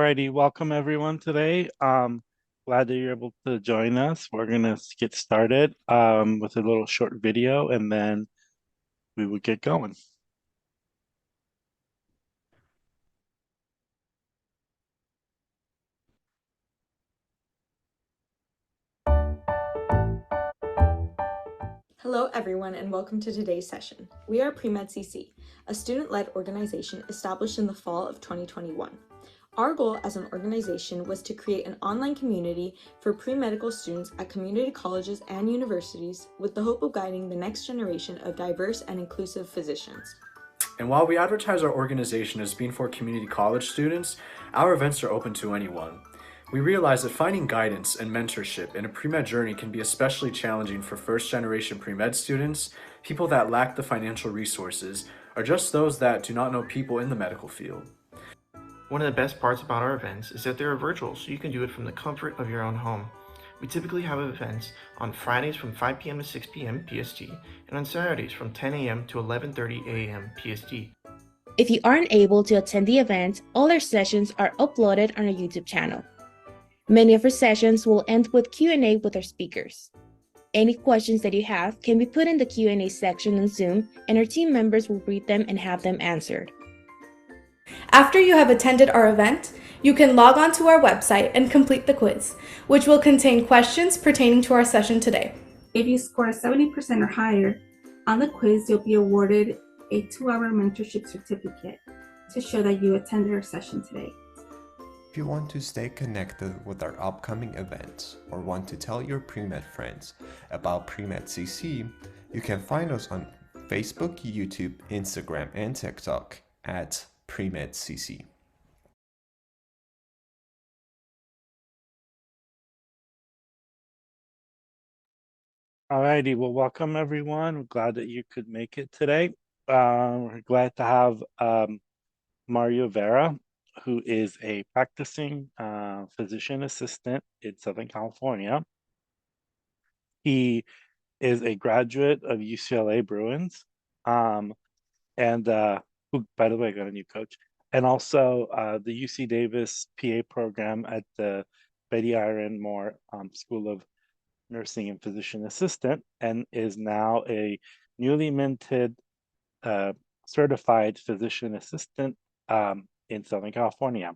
Alrighty, welcome everyone today. Glad that you're able to join us. We're gonna get started with a little short video and then we will get going. Hello everyone and welcome to today's session. We are Pre-Med CC, a student-led organization established in the fall of 2021. Our goal as an organization was to create an online community for pre-medical students at community colleges and universities with the hope of guiding the next generation of diverse and inclusive physicians. And while we advertise our organization as being for community college students, our events are open to anyone. We realize that finding guidance and mentorship in a pre-med journey can be especially challenging for first-generation pre-med students, people that lack the financial resources, or just those that do not know people in the medical field. One of the best parts about our events is that they are virtual, so you can do it from the comfort of your own home. We typically have events on Fridays from 5 p.m. to 6 p.m. PST, and on Saturdays from 10 a.m. to 11:30 a.m. PST. If you aren't able to attend the event, all our sessions are uploaded on our YouTube channel. Many of our sessions will end with Q&A with our speakers. Any questions that you have can be put in the Q&A section on Zoom, and our team members will read them and have them answered. After you have attended our event, you can log on to our website and complete the quiz, which will contain questions pertaining to our session today. If you score 70% or higher on the quiz, you'll be awarded a 2-hour mentorship certificate to show that you attended our session today. If you want to stay connected with our upcoming events or want to tell your pre-med friends about Pre-Med CC, you can find us on Facebook, YouTube, Instagram, and TikTok at Pre-Med CC. Alrighty, well, welcome everyone. We're glad that you could make it today. We're glad to have Mario Vera, who is a practicing physician assistant in Southern California. He is a graduate of UCLA Bruins, and who, by the way, got a new coach, and also the UC Davis PA program at the Betty Iron Moore School of Nursing and Physician Assistant, and is now a newly minted certified physician assistant in Southern California.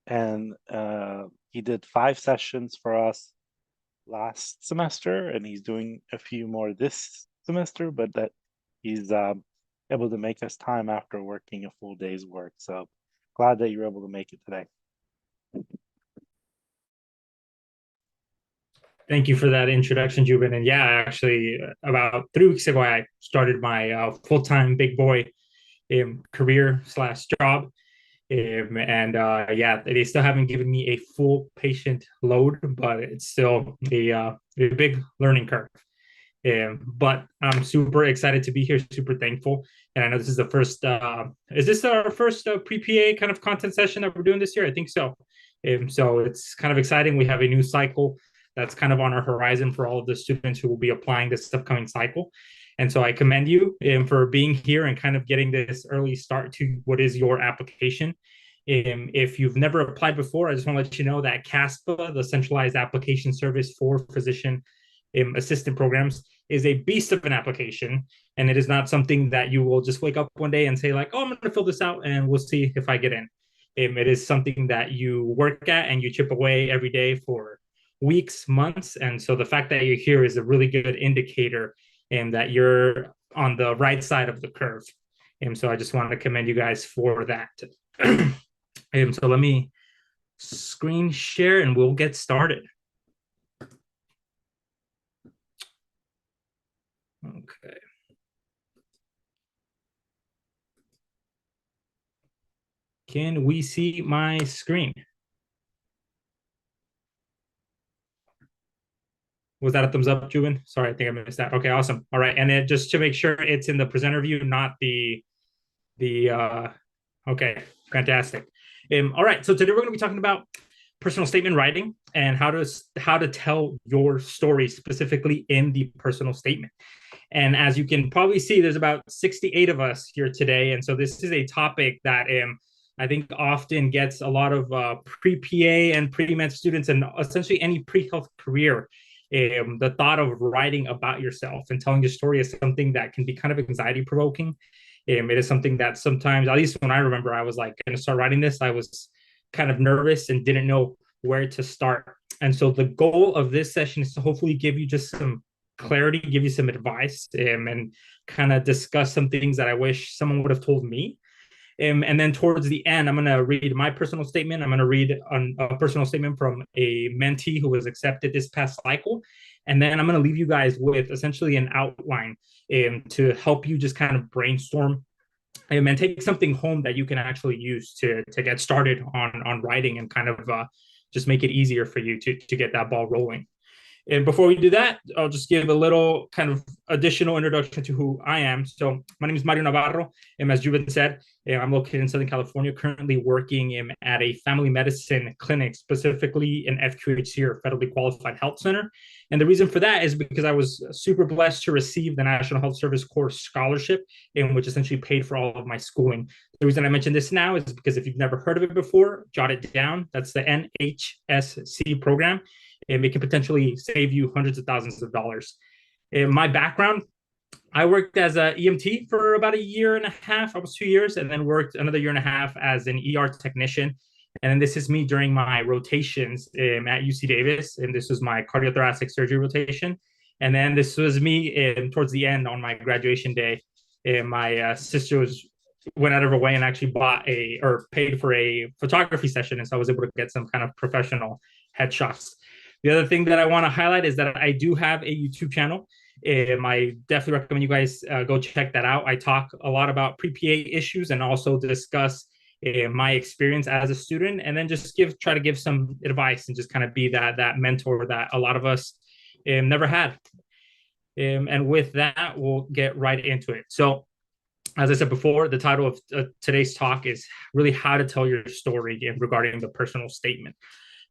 And he did 5 sessions for us last semester, and he's doing a few more this semester, but that he's able to make us time after working a full day's work. So glad that you're able to make it today. Thank you for that introduction, Jubin. And yeah, actually, about 3 weeks ago, I started my full-time big boy career/job. Yeah, they still haven't given me a full patient load, but it's still a big learning curve. But I'm super excited to be here, super thankful. And I know this is the first, is this our first pre-PA kind of content session that we're doing this year? I think so. So it's kind of exciting. We have a new cycle that's kind of on our horizon for all of the students who will be applying this upcoming cycle. And so I commend you for being here and kind of getting this early start to what is your application. If you've never applied before, I just want to let you know that CASPA, the Centralized Application Service for Physician Assistant Programs, is a beast of an application. And it is not something that you will just wake up one day and say like, oh, I'm going to fill this out and we'll see if I get in. It is something that you work at and you chip away every day for weeks, months. And so the fact that you're here is a really good indicator that you're on the right side of the curve. So I just want to commend you guys for that. So let me screen share and we'll get started. Okay. Can we see my screen? Was that a thumbs up, Jubin? Sorry, I think I missed that. Okay, awesome. All right, and then just to make sure it's in the presenter view, not the okay, fantastic. All right, so today we're going to be talking about personal statement writing and how to tell your story specifically in the personal statement. And as you can probably see, there's about 68 of us here today, and so this is a topic that I think often gets a lot of pre-PA and pre-med students and essentially any pre-health career. The thought of writing about yourself and telling your story is something that can be kind of anxiety provoking. It is something that sometimes, at least when I remember, I was like going to start writing this, I was kind of nervous and didn't know where to start. And so the goal of this session is to hopefully give you just some clarity, give you some advice, and kind of discuss some things that I wish someone would have told me. And then towards the end, I'm going to read my personal statement. I'm going to read a personal statement from a mentee who was accepted this past cycle. And then I'm going to leave you guys with essentially an outline to help you just kind of brainstorm and take something home that you can actually use to get started on writing and kind of just make it easier for you to get that ball rolling. And before we do that, I'll just give a little kind of additional introduction to who I am. So my name is Mario Navarro. And as Juven said, I'm located in Southern California, currently working at a family medicine clinic, specifically an FQHC or Federally Qualified Health Center. And the reason for that is because I was super blessed to receive the National Health Service Corps scholarship, which essentially paid for all of my schooling. The reason I mention this now is because if you've never heard of it before, jot it down. That's the NHSC program. And it can potentially save you hundreds of thousands of dollars. In my background, I worked as an EMT for about a year and a half, almost 2 years, and then worked another year and a half as an ER technician. And then this is me during my rotations at UC Davis, and this was my cardiothoracic surgery rotation. And then this was me towards the end on my graduation day. My sister went out of her way and actually paid for a photography session, and so I was able to get some kind of professional headshots. The other thing that I want to highlight is that I do have a YouTube channel. I definitely recommend you guys go check that out. I talk a lot about pre-PA issues and also discuss my experience as a student, and then just try to give some advice and just kind of be that mentor that a lot of us never had. And with that, we'll get right into it. So, as I said before, the title of today's talk is really how to tell your story regarding the personal statement.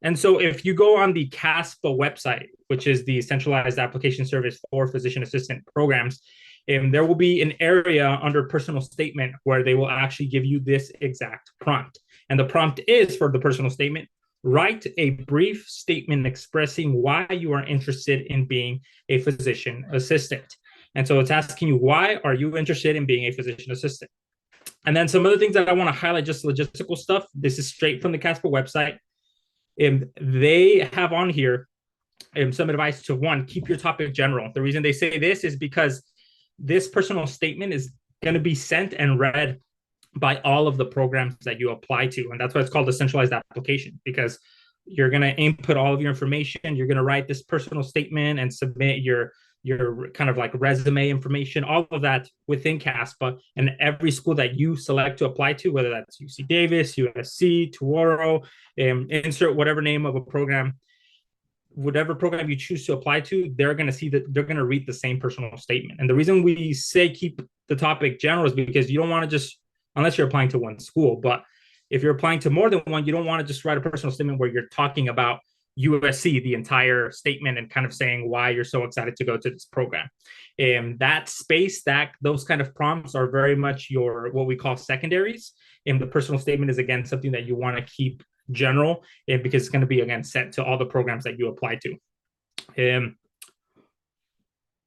And so if you go on the CASPA website, which is the Centralized Application Service for Physician Assistant Programs, there will be an area under personal statement where they will actually give you this exact prompt. And the prompt is for the personal statement: write a brief statement expressing why you are interested in being a physician assistant. And so it's asking you, why are you interested in being a physician assistant? And then some other things that I want to highlight, just logistical stuff. This is straight from the CASPA website. They have on here some advice to, one, keep your topic general. The reason they say this is because this personal statement is going to be sent and read by all of the programs that you apply to. And that's why it's called a centralized application, because you're going to input all of your information. You're going to write this personal statement and submit your kind of like resume information, all of that within CASPA. And every school that you select to apply to, whether that's UC Davis, USC, Navarro, insert whatever name of a program, whatever program you choose to apply to, they're going to see that they're going to read the same personal statement. And the reason we say keep the topic general is because you don't want to just, unless you're applying to one school, but if you're applying to more than one, you don't want to just write a personal statement where you're talking about USC, the entire statement, and kind of saying why you're so excited to go to this program. That space, those kind of prompts are very much your, what we call secondaries. And the personal statement is, again, something that you want to keep general because it's going to be, again, sent to all the programs that you apply to.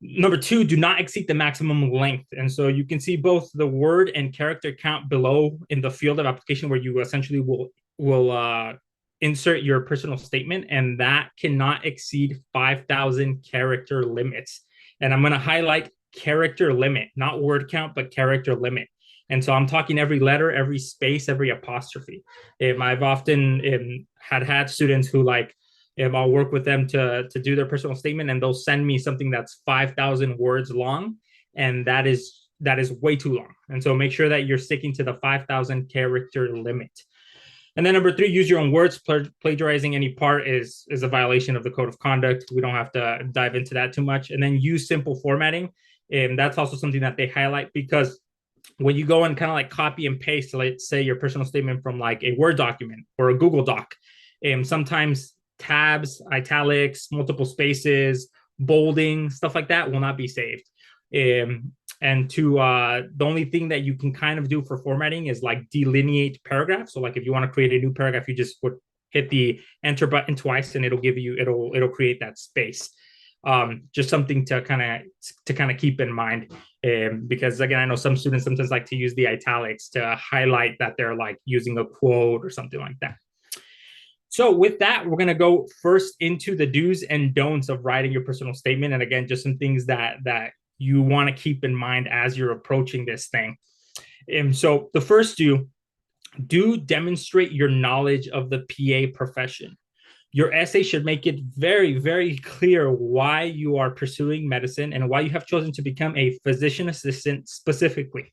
Number two, do not exceed the maximum length. And so you can see both the word and character count below in the field of application where you essentially will insert your personal statement, and that cannot exceed 5,000 character limits. And I'm going to highlight character limit, not word count, but character limit. And so I'm talking every letter, every space, every apostrophe. I've often had students who I'll work with them to do their personal statement, and they'll send me something that's 5,000 words long, and that is way too long. And so make sure that you're sticking to the 5,000 character limit. And then number three, use your own words. Plagiarizing any part is a violation of the code of conduct. We don't have to dive into that too much. And then use simple formatting. And that's also something that they highlight, because when you go and kind of like copy and paste, let's say your personal statement from like a Word document or a Google Doc, sometimes tabs, italics, multiple spaces, bolding, stuff like that will not be saved. And to the only thing that you can kind of do for formatting is like delineate paragraphs. So like if you want to create a new paragraph, you just would hit the enter button twice and it'll create that space. Just something to kind of keep in mind, because again, I know some students sometimes like to use the italics to highlight that they're like using a quote or something like that. So with that, we're going to go first into the do's and don'ts of writing your personal statement. And again, just some things that you want to keep in mind as you're approaching this thing. And so the first do demonstrate your knowledge of the PA profession. Your essay should make it very, very clear why you are pursuing medicine and why you have chosen to become a physician assistant specifically.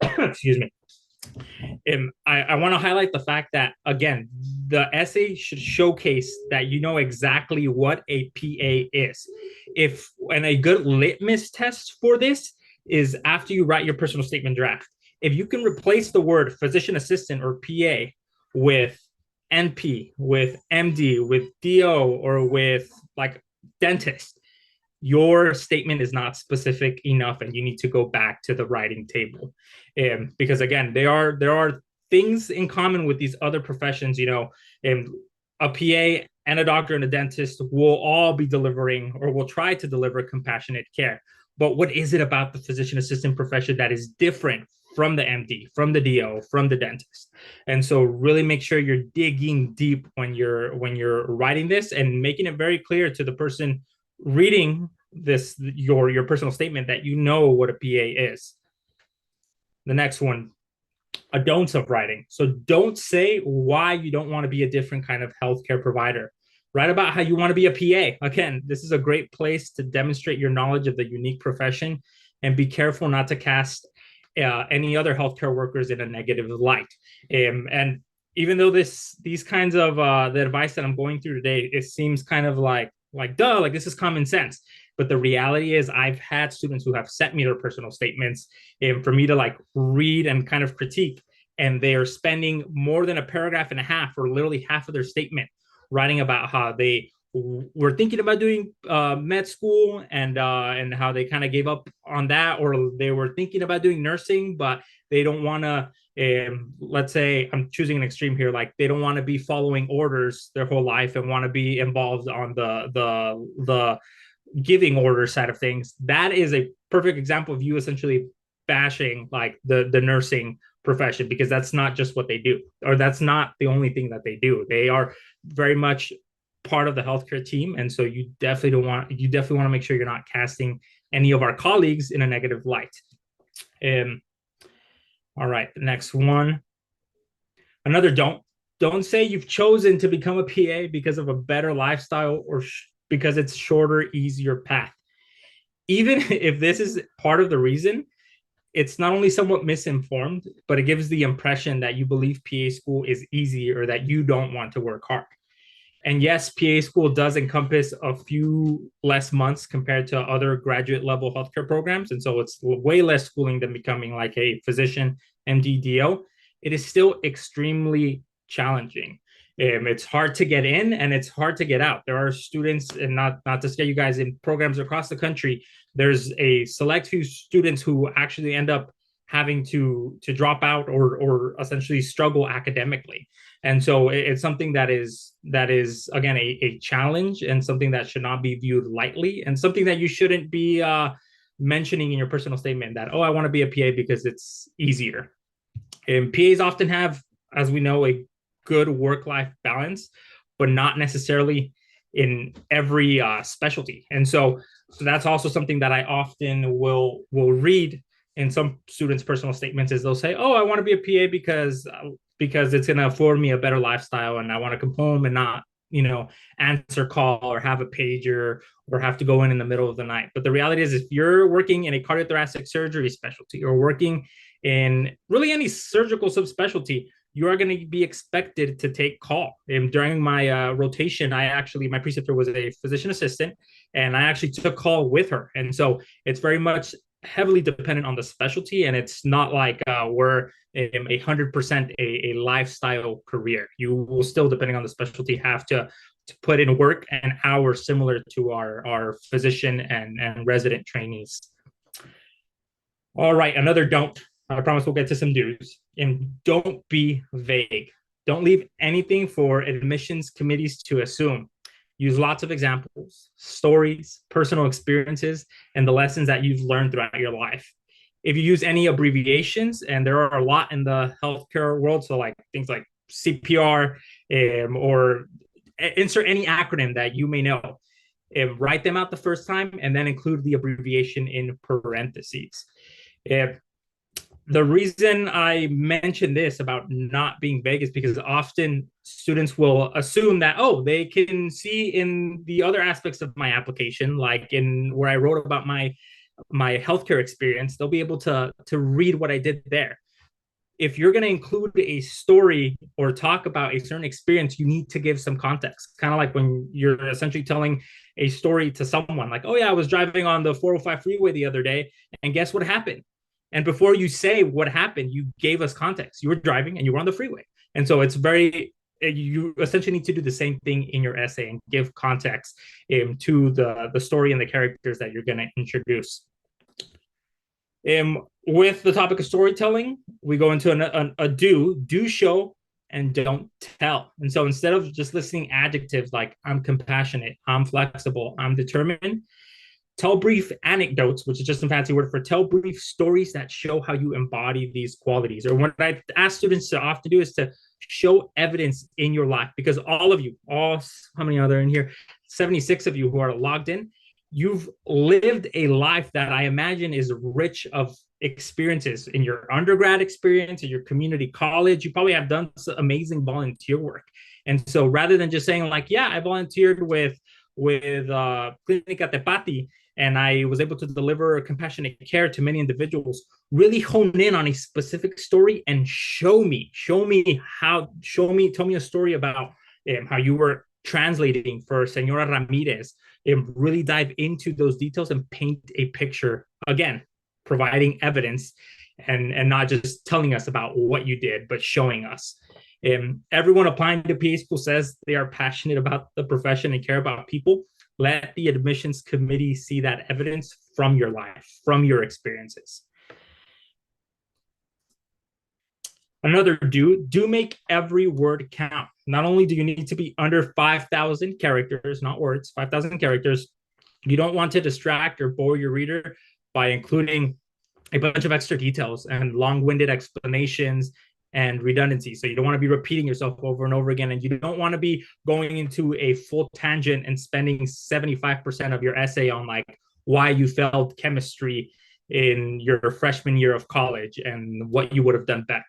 Excuse me. I want to highlight the fact that, again, the essay should showcase that you know exactly what a PA is. And a good litmus test for this is after you write your personal statement draft. If you can replace the word physician assistant or PA with NP, with MD, with DO, or with like dentist, your statement is not specific enough and you need to go back to the writing table. Because again, there are things in common with these other professions. A PA and a doctor and a dentist will all be delivering or will try to deliver compassionate care. But what is it about the physician assistant profession that is different from the MD, from the DO, from the dentist? And so really make sure you're digging deep when you're writing this and making it very clear to the person reading this, your personal statement, that you know what a PA is. The next one, a don'ts of writing. So don't say why you don't want to be a different kind of healthcare provider. Write about how you want to be a PA. Again, this is a great place to demonstrate your knowledge of the unique profession, and be careful not to cast any other healthcare workers in a negative light. And even though these kinds of the advice that I'm going through today, it seems kind of like duh, like this is common sense. But the reality is I've had students who have sent me their personal statements for me to like read and kind of critique. And they are spending more than a paragraph and a half or literally half of their statement writing about how they were thinking about doing med school and how they kind of gave up on that, or they were thinking about doing nursing, but they don't want to, let's say I'm choosing an extreme here, like they don't want to be following orders their whole life and want to be involved on the giving order side of things. That is a perfect example of you essentially bashing like the nursing profession, because that's not just what they do, or that's not the only thing that they do. They are very much part of the healthcare team, and so you definitely want to make sure you're not casting any of our colleagues in a negative light. All right, the next one, another don't say you've chosen to become a PA because of a better lifestyle or because it's shorter, easier path. Even if this is part of the reason, it's not only somewhat misinformed, but it gives the impression that you believe PA school is easy or that you don't want to work hard. And yes, PA school does encompass a few less months compared to other graduate level healthcare programs. And so it's way less schooling than becoming like a physician, MD, DO. It is still extremely challenging. It's hard to get in and it's hard to get out. There are students, and not to scare you guys, in programs across the country, there's a select few students who actually end up having to drop out or essentially struggle academically. And so it's something that is again a challenge, and something that should not be viewed lightly, and something that you shouldn't be mentioning in your personal statement that, oh, I want to be a PA because it's easier. And PAs often have, as we know, a good work-life balance, but not necessarily in every specialty. And so that's also something that I often will read in some students' personal statements, is they'll say, oh, I want to be a PA because it's going to afford me a better lifestyle, and I want to come home and not, answer call or have a pager or have to go in the middle of the night. But the reality is, if you're working in a cardiothoracic surgery specialty or working in really any surgical subspecialty, you are going to be expected to take call. And during my rotation, my preceptor was a physician assistant, and I actually took call with her. And so it's very much heavily dependent on the specialty, and it's not like we're 100% a lifestyle career. You will still, depending on the specialty, have to put in work and hours similar to our physician and resident trainees. All right, another don't. I promise we'll get to some do's. And don't be vague. Don't leave anything for admissions committees to assume. Use lots of examples, stories, personal experiences, and the lessons that you've learned throughout your life. If you use any abbreviations, and there are a lot in the healthcare world, so like things like CPR, or insert any acronym that you may know, write them out the first time and then include the abbreviation in parentheses. If the reason I mention this about not being vague is because often students will assume that, oh, they can see in the other aspects of my application, like in where I wrote about my healthcare experience, they'll be able to read what I did there. If you're going to include a story or talk about a certain experience, you need to give some context. Kind of like when you're essentially telling a story to someone, like, oh yeah, I was driving on the 405 freeway the other day, and guess what happened? And before you say what happened, you gave us context. You were driving and you were on the freeway. And so it's very, you essentially need to do the same thing in your essay and give context to the story and the characters that you're going to introduce. With the topic of storytelling, we go into a do show and don't tell. And so instead of just listing adjectives like I'm compassionate, I'm flexible, I'm determined, tell brief anecdotes, which is just a fancy word for tell brief stories that show how you embody these qualities. Or what I ask students to often do is to show evidence in your life, because all of you, how many are there in here? 76 of you who are logged in, you've lived a life that I imagine is rich of experiences in your undergrad experience, in your community college. You probably have done some amazing volunteer work. And so rather than just saying like, yeah, I volunteered with Clinica Tepati, and I was able to deliver compassionate care to many individuals, really hone in on a specific story and tell me a story about how you were translating for Senora Ramirez, and really dive into those details and paint a picture, again, providing evidence and not just telling us about what you did, but showing us. Everyone applying to PA school says they are passionate about the profession and care about people. Let the admissions committee see that evidence from your life, from your experiences. Another do make every word count. Not only do you need to be under 5,000 characters, not words, 5,000 characters, you don't want to distract or bore your reader by including a bunch of extra details and long-winded explanations and redundancy. So you don't want to be repeating yourself over and over again, and you don't want to be going into a full tangent and spending 75% of your essay on like why you failed chemistry in your freshman year of college and what you would have done better.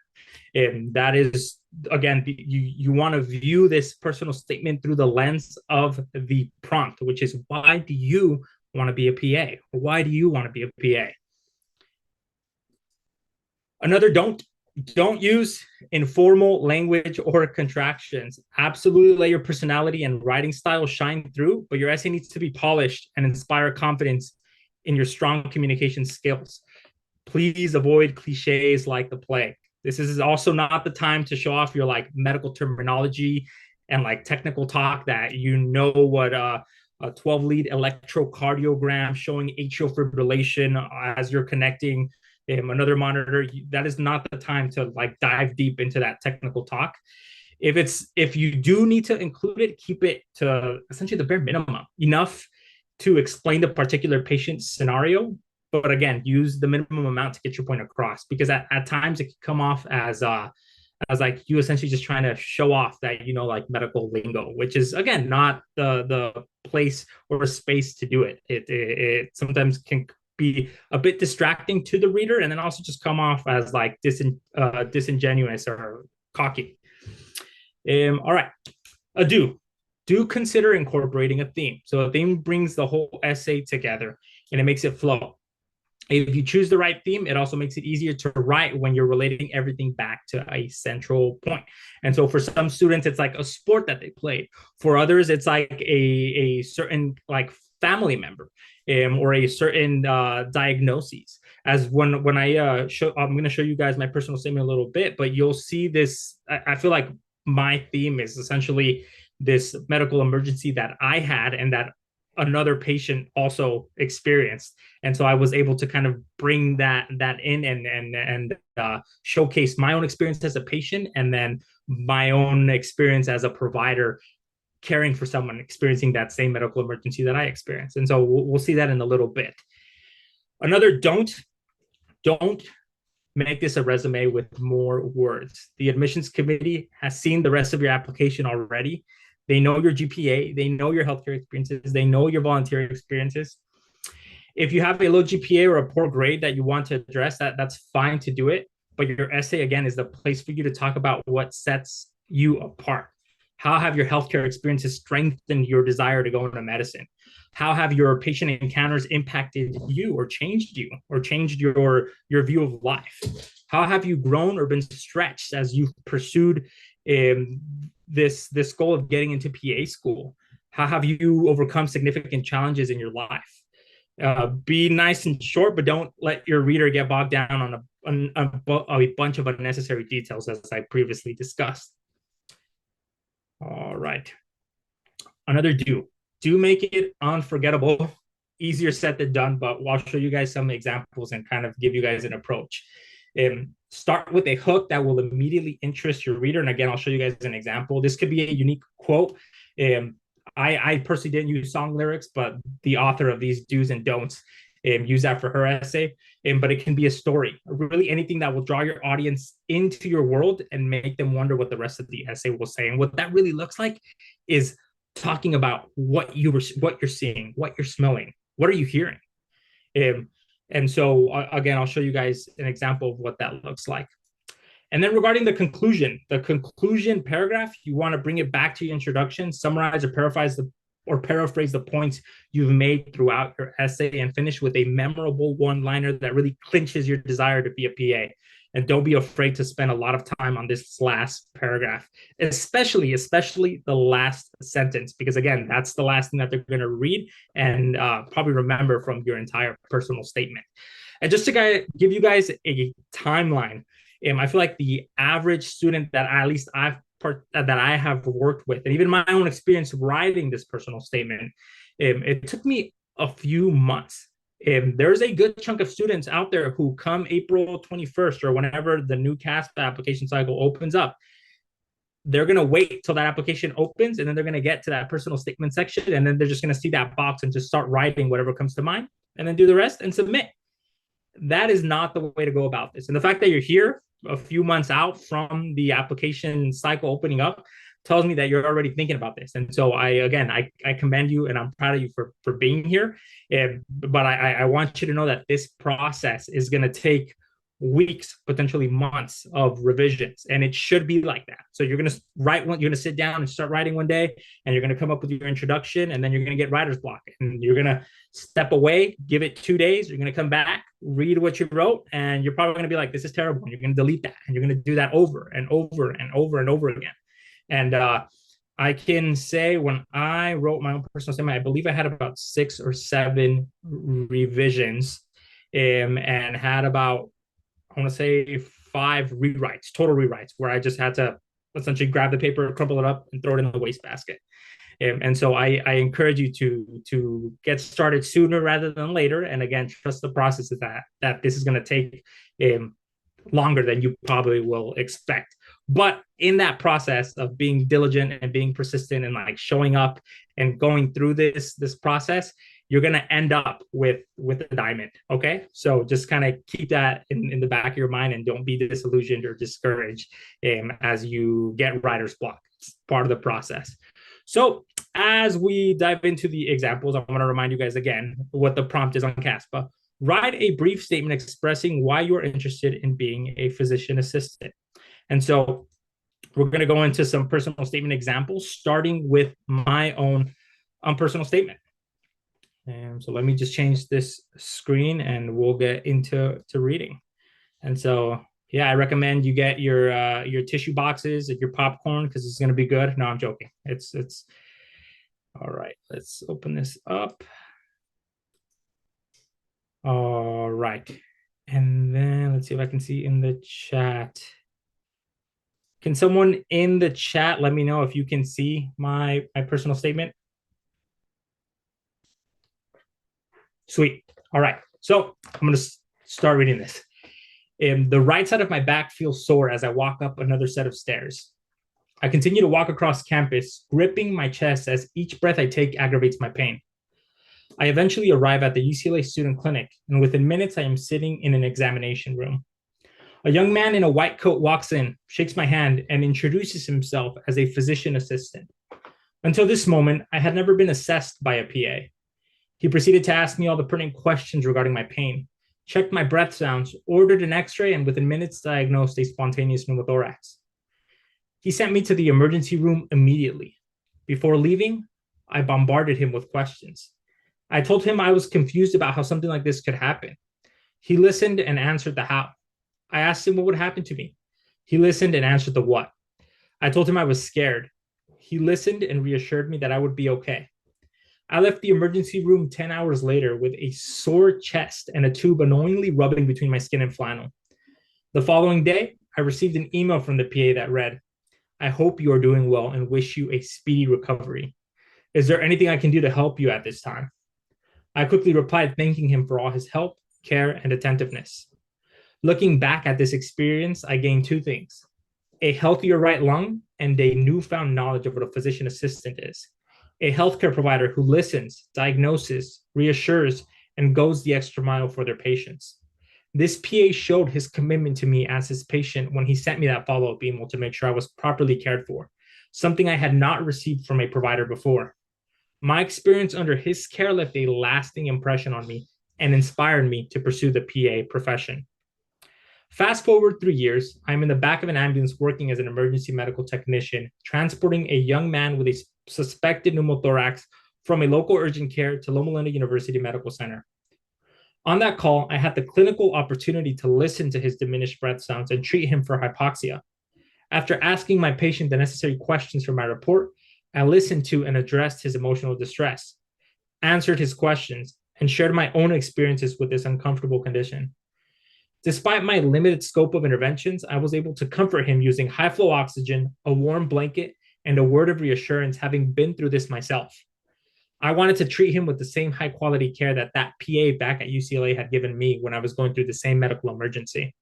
And that is, again, you want to view this personal statement through the lens of the prompt, which is, why do you want to be a PA? Or why do you want to be a PA? Another don't use informal language or contractions. Absolutely let your personality and writing style shine through, but your essay needs to be polished and inspire confidence in your strong communication skills. Please avoid cliches like the plague. This is also not the time to show off your like medical terminology and like technical talk that you know what a 12-lead electrocardiogram showing atrial fibrillation as you're connecting another monitor. That is not the time to like dive deep into that technical talk. If you do need to include it, keep it to essentially the bare minimum, enough to explain the particular patient scenario. But again, use the minimum amount to get your point across, because at times it can come off as like you essentially just trying to show off that you know like medical lingo, which is again not the place or space to do it. It sometimes can be a bit distracting to the reader, and then also just come off as like disingenuous or cocky. All right, do consider incorporating a theme. So a theme brings the whole essay together and it makes it flow. If you choose the right theme, it also makes it easier to write when you're relating everything back to a central point. And so for some students, it's like a sport that they played. For others, it's like a certain like family member or a certain diagnosis. As when I I'm going to show you guys my personal statement a little bit, but you'll see this. I feel like my theme is essentially this medical emergency that I had, and that another patient also experienced. And so I was able to kind of bring that in and showcase my own experience as a patient, and then my own experience as a provider caring for someone experiencing that same medical emergency that I experienced. And so we'll see that in a little bit. Another don't make this a resume with more words. The admissions committee has seen the rest of your application already. They know your GPA, they know your healthcare experiences, they know your volunteer experiences. If you have a low GPA or a poor grade that you want to address, that's fine to do it. But your essay, again, is the place for you to talk about what sets you apart. How have your healthcare experiences strengthened your desire to go into medicine? How have your patient encounters impacted you or changed your view of life? How have you grown or been stretched as you've pursued this goal of getting into PA school? How have you overcome significant challenges in your life? Be nice and short, but don't let your reader get bogged down on a bunch of unnecessary details, as I previously discussed. All right. Another do make it unforgettable. Easier said than done, but I'll show you guys some examples and kind of give you guys an approach. Start with a hook that will immediately interest your reader. And again, I'll show you guys an example. This could be a unique quote. I personally didn't use song lyrics, but the author of these do's and don'ts use that for her essay. But it can be a story, really anything that will draw your audience into your world and make them wonder what the rest of the essay will say. And what that really looks like is talking about what you're seeing, what you're smelling, what are you hearing. And so again, I'll show you guys an example of what that looks like. And then regarding the conclusion paragraph, you want to bring it back to your introduction, summarize or paraphrase the points you've made throughout your essay, and finish with a memorable one-liner that really clinches your desire to be a PA. And don't be afraid to spend a lot of time on this last paragraph, especially the last sentence, because again, that's the last thing that they're going to read and probably remember from your entire personal statement. And just to give you guys a timeline, I feel like the average student that I have worked with, and even my own experience writing this personal statement, it took me a few months. There's a good chunk of students out there who come April 21st or whenever the new CASP application cycle opens up, they're going to wait till that application opens, and then they're going to get to that personal statement section, and then they're just going to see that box and just start writing whatever comes to mind, and then do the rest and submit. That is not the way to go about this. And the fact that you're here a few months out from the application cycle opening up tells me that you're already thinking about this. And so I commend you, and I'm proud of you for being here. But I want you to know that this process is going to take weeks, potentially months of revisions, and it should be like that. So you're going to sit down and start writing one day, and you're going to come up with your introduction, and then you're going to get writer's block, and you're going to step away, give it 2 days, you're going to come back, read what you wrote, and you're probably going to be like, this is terrible, and you're going to delete that, and you're going to do that over and over and over and over again. And I can say when I wrote my own personal statement, I believe I had about 6 or 7 revisions, and had about, I want to say 5 rewrites, total rewrites, where I just had to essentially grab the paper, crumple it up, and throw it in the wastebasket. And so I encourage you to get started sooner rather than later. And again, trust the process is that this is going to take longer than you probably will expect. But in that process of being diligent and being persistent and like showing up and going through this process, you're going to end up with a diamond. Okay. So just kind of keep that in the back of your mind, and don't be disillusioned or discouraged as you get writer's block. It's part of the process. So as we dive into the examples, I want to remind you guys again what the prompt is on CASPA. Write a brief statement expressing why you're interested in being a physician assistant. And so we're going to go into some personal statement examples, starting with my own personal statement. And so let me just change this screen, and we'll get into reading. And so, yeah, I recommend you get your tissue boxes and your popcorn, because it's going to be good. No, I'm joking. It's all right. Let's open this up. All right. And then let's see if I can see in the chat. Can someone in the chat let me know if you can see my personal statement? Sweet. All right. So I'm going to start reading this. The right side of my back feels sore as I walk up another set of stairs. I continue to walk across campus, gripping my chest as each breath I take aggravates my pain. I eventually arrive at the UCLA student clinic, and within minutes, I am sitting in an examination room. A young man in a white coat walks in, shakes my hand, and introduces himself as a physician assistant. Until this moment, I had never been assessed by a PA. He proceeded to ask me all the pertinent questions regarding my pain, checked my breath sounds, ordered an x-ray, and within minutes diagnosed a spontaneous pneumothorax. He sent me to the emergency room immediately. Before leaving, I bombarded him with questions. I told him I was confused about how something like this could happen. He listened and answered the how. I asked him what would happen to me. He listened and answered the what. I told him I was scared. He listened and reassured me that I would be okay. I left the emergency room 10 hours later with a sore chest and a tube annoyingly rubbing between my skin and flannel. The following day, I received an email from the PA that read, "I hope you are doing well and wish you a speedy recovery. Is there anything I can do to help you at this time?" I quickly replied, thanking him for all his help, care, and attentiveness. Looking back at this experience, I gained two things: a healthier right lung and a newfound knowledge of what a physician assistant is. A healthcare provider who listens, diagnoses, reassures, and goes the extra mile for their patients. This PA showed his commitment to me as his patient when he sent me that follow-up email to make sure I was properly cared for, something I had not received from a provider before. My experience under his care left a lasting impression on me and inspired me to pursue the PA profession. Fast forward 3 years, I'm in the back of an ambulance working as an emergency medical technician, transporting a young man with a suspected pneumothorax from a local urgent care to Loma Linda University Medical Center. On that call, I had the clinical opportunity to listen to his diminished breath sounds and treat him for hypoxia. After asking my patient the necessary questions for my report, I listened to and addressed his emotional distress, answered his questions, and shared my own experiences with this uncomfortable condition. Despite my limited scope of interventions, I was able to comfort him using high flow oxygen, a warm blanket, and a word of reassurance, having been through this myself. I wanted to treat him with the same high quality care that PA back at UCLA had given me when I was going through the same medical emergency.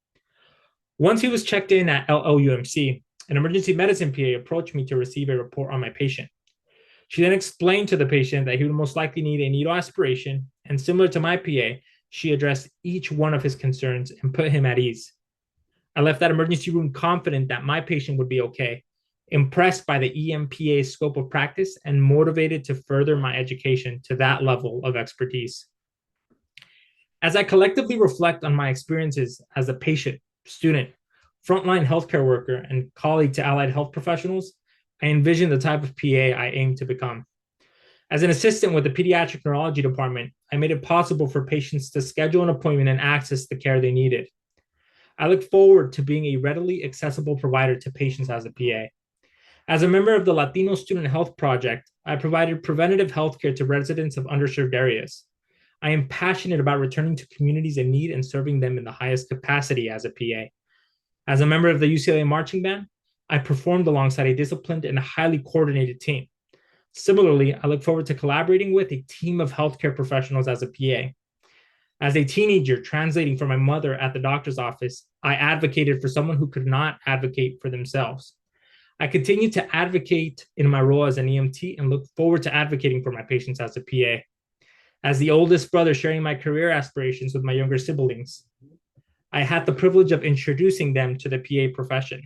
Once he was checked in at LUMC, an emergency medicine PA approached me to receive a report on my patient. She then explained to the patient that he would most likely need a needle aspiration, and similar to my PA, she addressed each one of his concerns and put him at ease. I left that emergency room confident that my patient would be okay, impressed by the EMPA's scope of practice, and motivated to further my education to that level of expertise. As I collectively reflect on my experiences as a patient, student, frontline healthcare worker, and colleague to allied health professionals, I envision the type of PA I aim to become. As an assistant with the pediatric neurology department, I made it possible for patients to schedule an appointment and access the care they needed. I look forward to being a readily accessible provider to patients as a PA. As a member of the Latino Student Health Project, I provided preventative health care to residents of underserved areas. I am passionate about returning to communities in need and serving them in the highest capacity as a PA. As a member of the UCLA Marching Band, I performed alongside a disciplined and highly coordinated team. Similarly, I look forward to collaborating with a team of healthcare professionals as a PA. As a teenager translating for my mother at the doctor's office, I advocated for someone who could not advocate for themselves. I continue to advocate in my role as an EMT and look forward to advocating for my patients as a PA. As the oldest brother sharing my career aspirations with my younger siblings, I had the privilege of introducing them to the PA profession.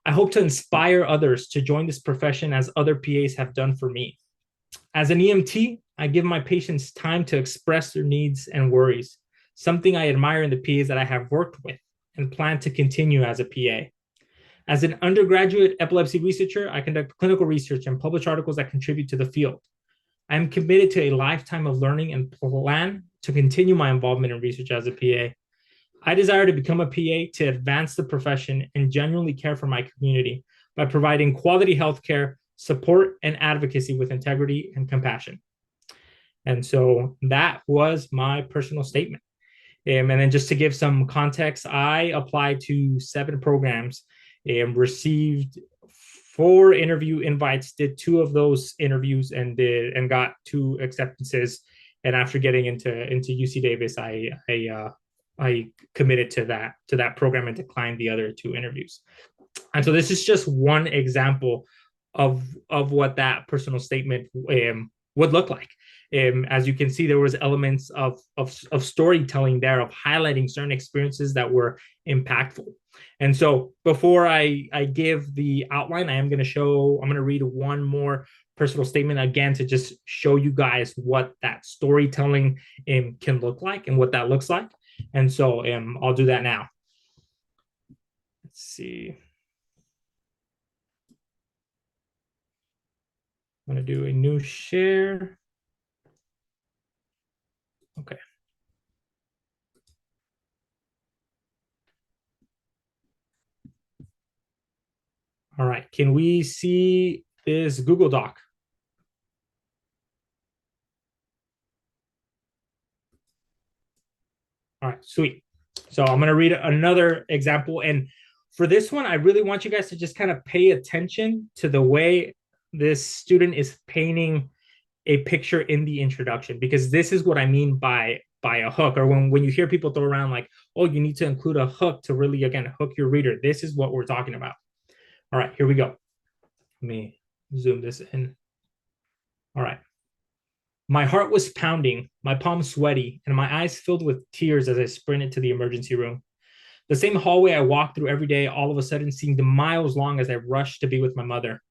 I hope to inspire others to join this profession as other PAs have done for me. As an EMT, I give my patients time to express their needs and worries, something I admire in the PAs that I have worked with and plan to continue as a PA. As an undergraduate epilepsy researcher, I conduct clinical research and publish articles that contribute to the field. I am committed to a lifetime of learning and plan to continue my involvement in research as a PA. I desire to become a PA to advance the profession and genuinely care for my community by providing quality healthcare, support, and advocacy with integrity and compassion. And so that was my personal statement. And then just to give some context, I applied to 7 programs and received 4 interview invites, did 2 of those interviews and got 2 acceptances. And after getting into UC Davis, I committed to that program and declined the other two interviews. And so this is just one example of what that personal statement would look like. As you can see, there was elements of storytelling there, of highlighting certain experiences that were impactful. And so before I give the outline, I'm going to read one more personal statement again to just show you guys what that storytelling can look like and what that looks like. And so I'll do that now. Let's see. I'm going to do a new share. Okay. All right. Can we see this Google Doc? All right, sweet. So I'm going to read another example. And for this one, I really want you guys to just kind of pay attention to the way this student is painting a picture in the introduction, because this is what I mean by a hook, or when you hear people throw around like, oh, you need to include a hook to really, again, hook your reader. This is what we're talking about. All right, here we go. Let me zoom this in. All right. My heart was pounding, my palms sweaty, and my eyes filled with tears as I sprinted to the emergency room. The same hallway I walked through every day all of a sudden seemed miles long as I rushed to be with my mother.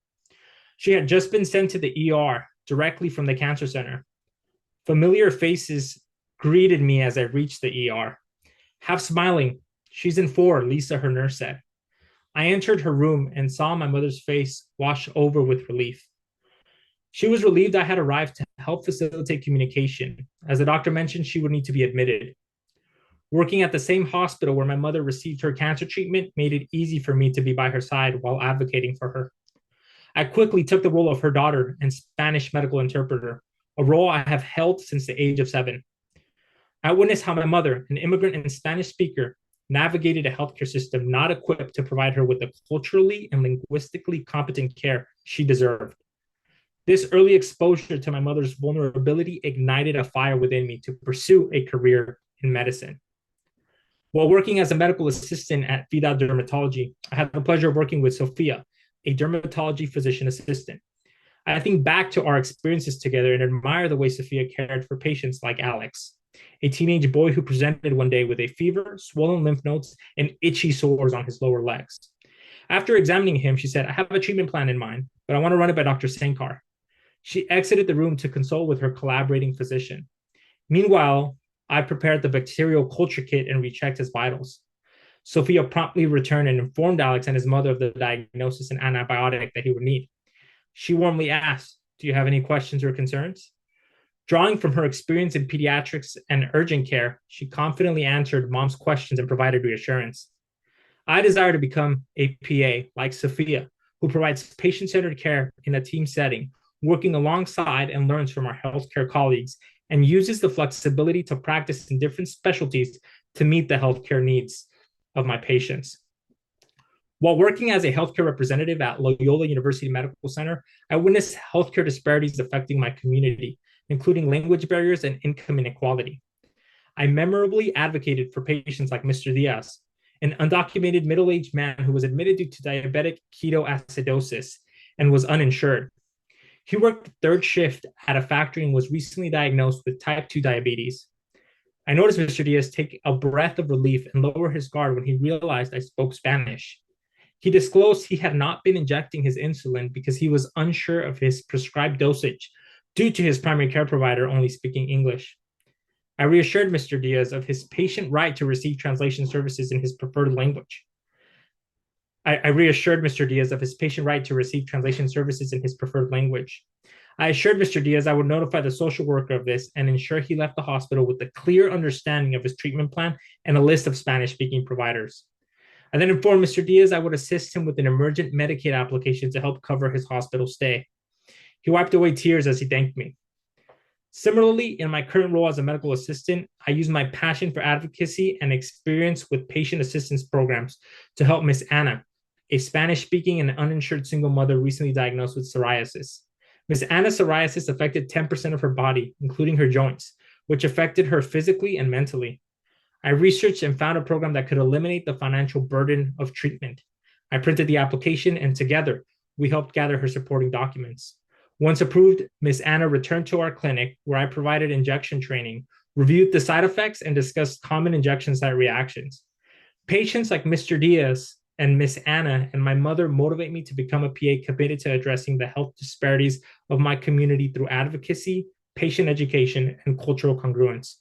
She had just been sent to the ER directly from the cancer center. Familiar faces greeted me as I reached the ER. Half smiling, "She's in 4, Lisa," her nurse said. I entered her room and saw my mother's face wash over with relief. She was relieved I had arrived to help facilitate communication. As the doctor mentioned, she would need to be admitted. Working at the same hospital where my mother received her cancer treatment made it easy for me to be by her side while advocating for her. I quickly took the role of her daughter and Spanish medical interpreter, a role I have held since the age of 7. I witnessed how my mother, an immigrant and Spanish speaker, navigated a healthcare system not equipped to provide her with the culturally and linguistically competent care she deserved. This early exposure to my mother's vulnerability ignited a fire within me to pursue a career in medicine. While working as a medical assistant at Vida Dermatology, I had the pleasure of working with Sophia, a dermatology physician assistant. I think back to our experiences together and admire the way Sophia cared for patients like Alex, a teenage boy who presented one day with a fever, swollen lymph nodes, and itchy sores on his lower legs. After examining him, she said, "I have a treatment plan in mind, but I want to run it by Dr. Sankar." She exited the room to consult with her collaborating physician. Meanwhile, I prepared the bacterial culture kit and rechecked his vitals. Sophia promptly returned and informed Alex and his mother of the diagnosis and antibiotic that he would need. She warmly asked, "Do you have any questions or concerns?" Drawing from her experience in pediatrics and urgent care, she confidently answered Mom's questions and provided reassurance. I desire to become a PA like Sophia, who provides patient-centered care in a team setting, working alongside and learns from our healthcare colleagues, and uses the flexibility to practice in different specialties to meet the healthcare needs of my patients. While working as a healthcare representative at Loyola University Medical Center, I witnessed healthcare disparities affecting my community, including language barriers and income inequality. I memorably advocated for patients like Mr. Diaz, an undocumented middle-aged man who was admitted due to diabetic ketoacidosis and was uninsured. He worked third shift at a factory and was recently diagnosed with type 2 diabetes. I noticed Mr. Diaz take a breath of relief and lower his guard when he realized I spoke Spanish. He disclosed he had not been injecting his insulin because he was unsure of his prescribed dosage due to his primary care provider only speaking English. I reassured Mr. Diaz of his patient right to receive translation services in his preferred language. I assured Mr. Diaz of his preferred language. I assured Mr. Diaz I would notify the social worker of this and ensure he left the hospital with a clear understanding of his treatment plan and a list of Spanish-speaking providers. I then informed Mr. Diaz I would assist him with an emergent Medicaid application to help cover his hospital stay. He wiped away tears as he thanked me. Similarly, in my current role as a medical assistant, I use my passion for advocacy and experience with patient assistance programs to help Miss Anna, a Spanish-speaking and uninsured single mother recently diagnosed with psoriasis. Miss Anna's psoriasis affected 10% of her body, including her joints, which affected her physically and mentally. I researched and found a program that could eliminate the financial burden of treatment. I printed the application, and together, we helped gather her supporting documents. Once approved, Ms. Anna returned to our clinic, where I provided injection training, reviewed the side effects, and discussed common injection site reactions. Patients like Mr. Diaz and Miss Anna and my mother motivate me to become a PA committed to addressing the health disparities of my community through advocacy, patient education, and cultural congruence.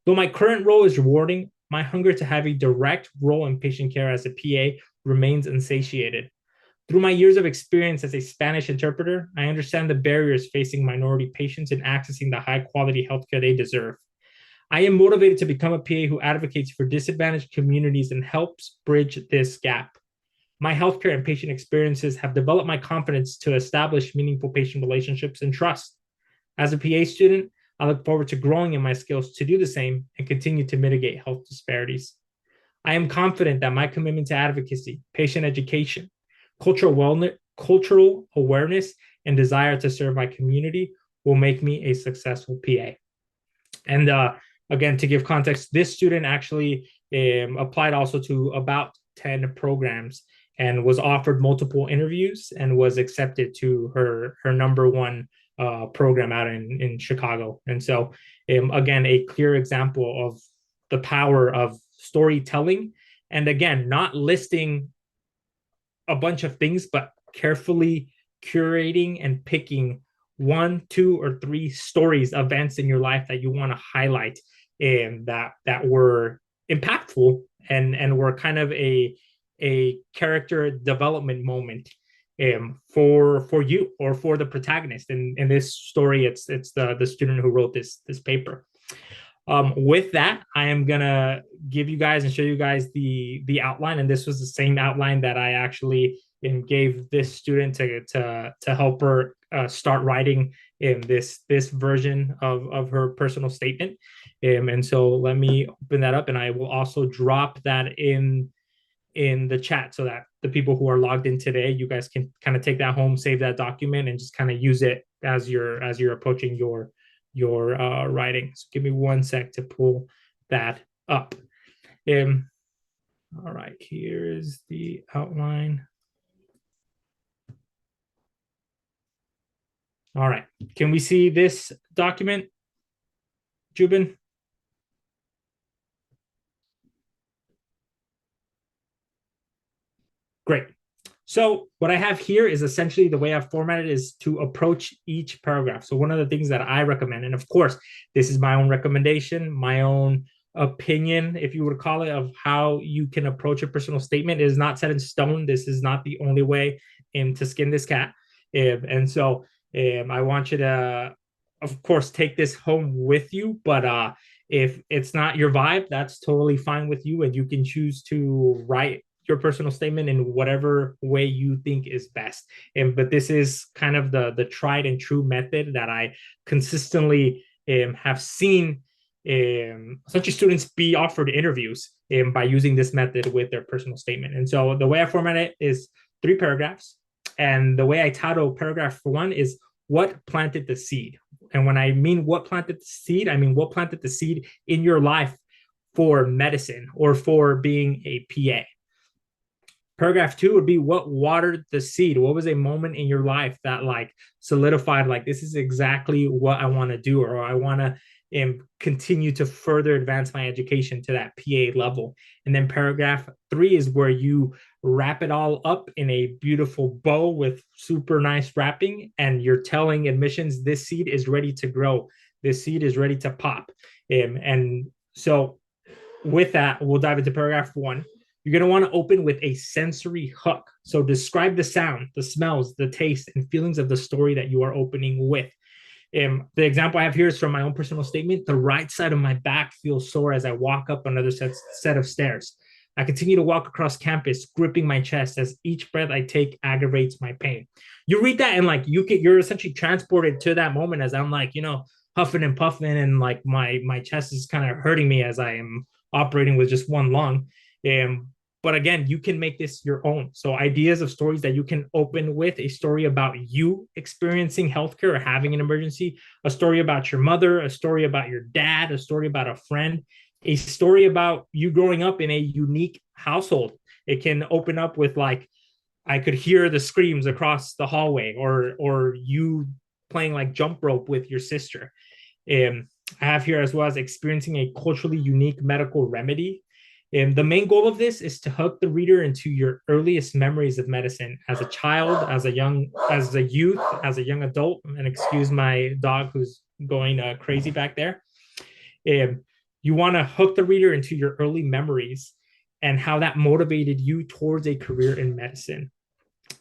Though my current role is rewarding, my hunger to have a direct role in patient care as a PA remains insatiated. Through my years of experience as a Spanish interpreter, I understand the barriers facing minority patients in accessing the high-quality healthcare they deserve. I am motivated to become a PA who advocates for disadvantaged communities and helps bridge this gap. My healthcare and patient experiences have developed my confidence to establish meaningful patient relationships and trust. As a PA student, I look forward to growing in my skills to do the same and continue to mitigate health disparities. I am confident that my commitment to advocacy, patient education, cultural awareness, and desire to serve my community will make me a successful PA. And again, to give context, this student actually applied also to about 10 programs and was offered multiple interviews and was accepted to her number one program out in Chicago. And so, again, a clear example of the power of storytelling. And again, not listing a bunch of things, but carefully curating and picking 1, 2, or 3 stories, events in your life that you want to highlight and that were impactful and were kind of a character development moment for you or for the protagonist. In this story, it's the student who wrote this paper. With that, I am gonna give you guys and show you guys the outline, and this was the same outline that I actually gave this student to help her start writing in this version of her personal statement. And so let me open that up, and I will also drop that in the chat so that the people who are logged in today, you guys can kind of take that home, save that document, and just kind of use it as you're approaching your writing. So give me 1 sec to pull that up. All right, here is the outline. All right, can we see this document, Jubin? Great. So what I have here is essentially the way I've formatted is to approach each paragraph. So one of the things that I recommend, and of course, this is my own recommendation, my own opinion, if you would call it, of how you can approach a personal statement. It is not set in stone. This is not the only way to skin this cat. And so I want you to, of course, take this home with you. But if it's not your vibe, that's totally fine with you. And you can choose to write your personal statement in whatever way you think is best. But this is kind of the tried and true method that I consistently have seen such students be offered interviews by using this method with their personal statement. And so the way I format it is 3 paragraphs. And the way I title paragraph 1 is what planted the seed. And when I mean what planted the seed, I mean what planted the seed in your life for medicine or for being a PA. Paragraph 2 would be what watered the seed. What was a moment in your life that like solidified, like this is exactly what I want to do, or I want to continue to further advance my education to that PA level. And then paragraph 3 is where you wrap it all up in a beautiful bow with super nice wrapping, and you're telling admissions this seed is ready to grow. This seed is ready to pop. And so with that, we'll dive into paragraph 1. You're going to want to open with a sensory hook. So describe the sound, the smells, the taste, and feelings of the story that you are opening with. The example I have here is from my own personal statement. The right side of my back feels sore as I walk up another set of stairs. I continue to walk across campus, gripping my chest as each breath I take aggravates my pain. You read that and like you're essentially transported to that moment as I'm like, huffing and puffing, and like my chest is kind of hurting me as I am operating with just one lung. But again, you can make this your own. So ideas of stories that you can open with: a story about you experiencing healthcare or having an emergency, a story about your mother, a story about your dad, a story about a friend, a story about you growing up in a unique household. It can open up with like, I could hear the screams across the hallway, or you playing like jump rope with your sister. I have here as well as experiencing a culturally unique medical remedy. The main goal of this is to hook the reader into your earliest memories of medicine as a child, as a youth, as a young adult. And excuse my dog who's going crazy back there. You want to hook the reader into your early memories and how that motivated you towards a career in medicine.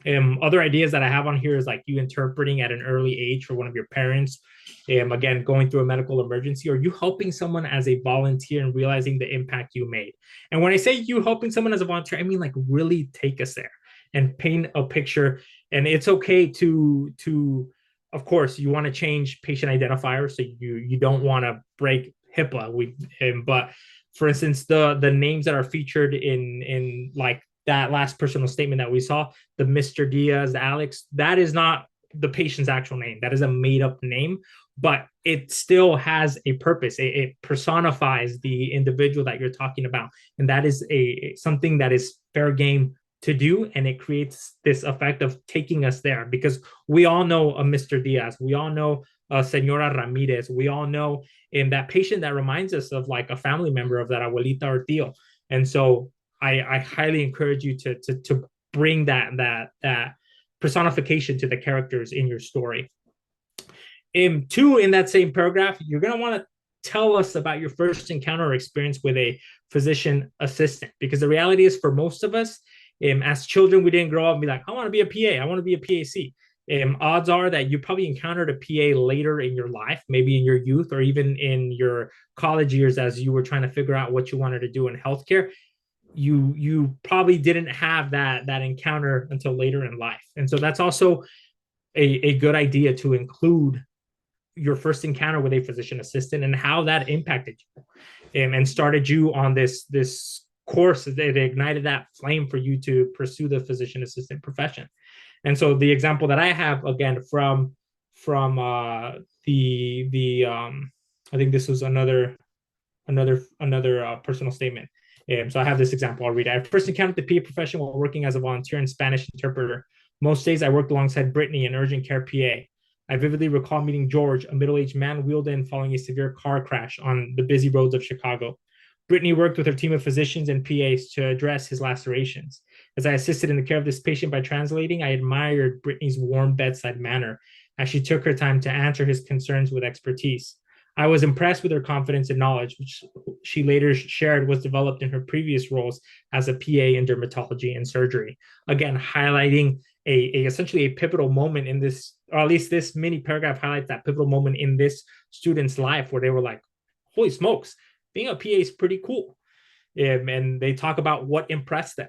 Other ideas that I have on here is like you interpreting at an early age for one of your parents, again, going through a medical emergency, or you helping someone as a volunteer and realizing the impact you made. And when I say you helping someone as a volunteer, I mean like really take us there and paint a picture. And it's okay to of course, you want to change patient identifiers, so you don't want to break HIPAA. But for instance, the names that are featured in like that last personal statement that we saw, the Mr. Diaz, the Alex, that is not the patient's actual name. That is a made up name, but it still has a purpose. It personifies the individual that you're talking about. And that is something that is fair game to do. And it creates this effect of taking us there, because we all know a Mr. Diaz. We all know Senora Ramirez. We all know in that patient that reminds us of like a family member of that abuelita or tío. And so I highly encourage you to bring that personification to the characters in your story. In that same paragraph, you're going to want to tell us about your first encounter or experience with a physician assistant, because the reality is for most of us, as children, we didn't grow up and be like, I want to be a PA, I want to be a PAC. Odds are that you probably encountered a PA later in your life, maybe in your youth or even in your college years as you were trying to figure out what you wanted to do in healthcare. You probably didn't have that encounter until later in life. And so that's also a good idea to include your first encounter with a physician assistant and how that impacted you, and started you on this course that ignited that flame for you to pursue the physician assistant profession. And so the example that I have, again, from I think this was another personal statement. So I have this example. I'll read it. I first encountered the PA profession while working as a volunteer and Spanish interpreter. Most days I worked alongside Brittany, an urgent care PA. I vividly recall meeting George, a middle-aged man wheeled in following a severe car crash on the busy roads of Chicago. Brittany worked with her team of physicians and PAs to address his lacerations. As I assisted in the care of this patient by translating, I admired Brittany's warm bedside manner as she took her time to answer his concerns with expertise. I was impressed with her confidence and knowledge, which she later shared was developed in her previous roles as a PA in dermatology and surgery. Again, highlighting essentially a pivotal moment in this, or at least this mini paragraph highlights that pivotal moment in this student's life where they were like, holy smokes, being a PA is pretty cool. And they talk about what impressed them.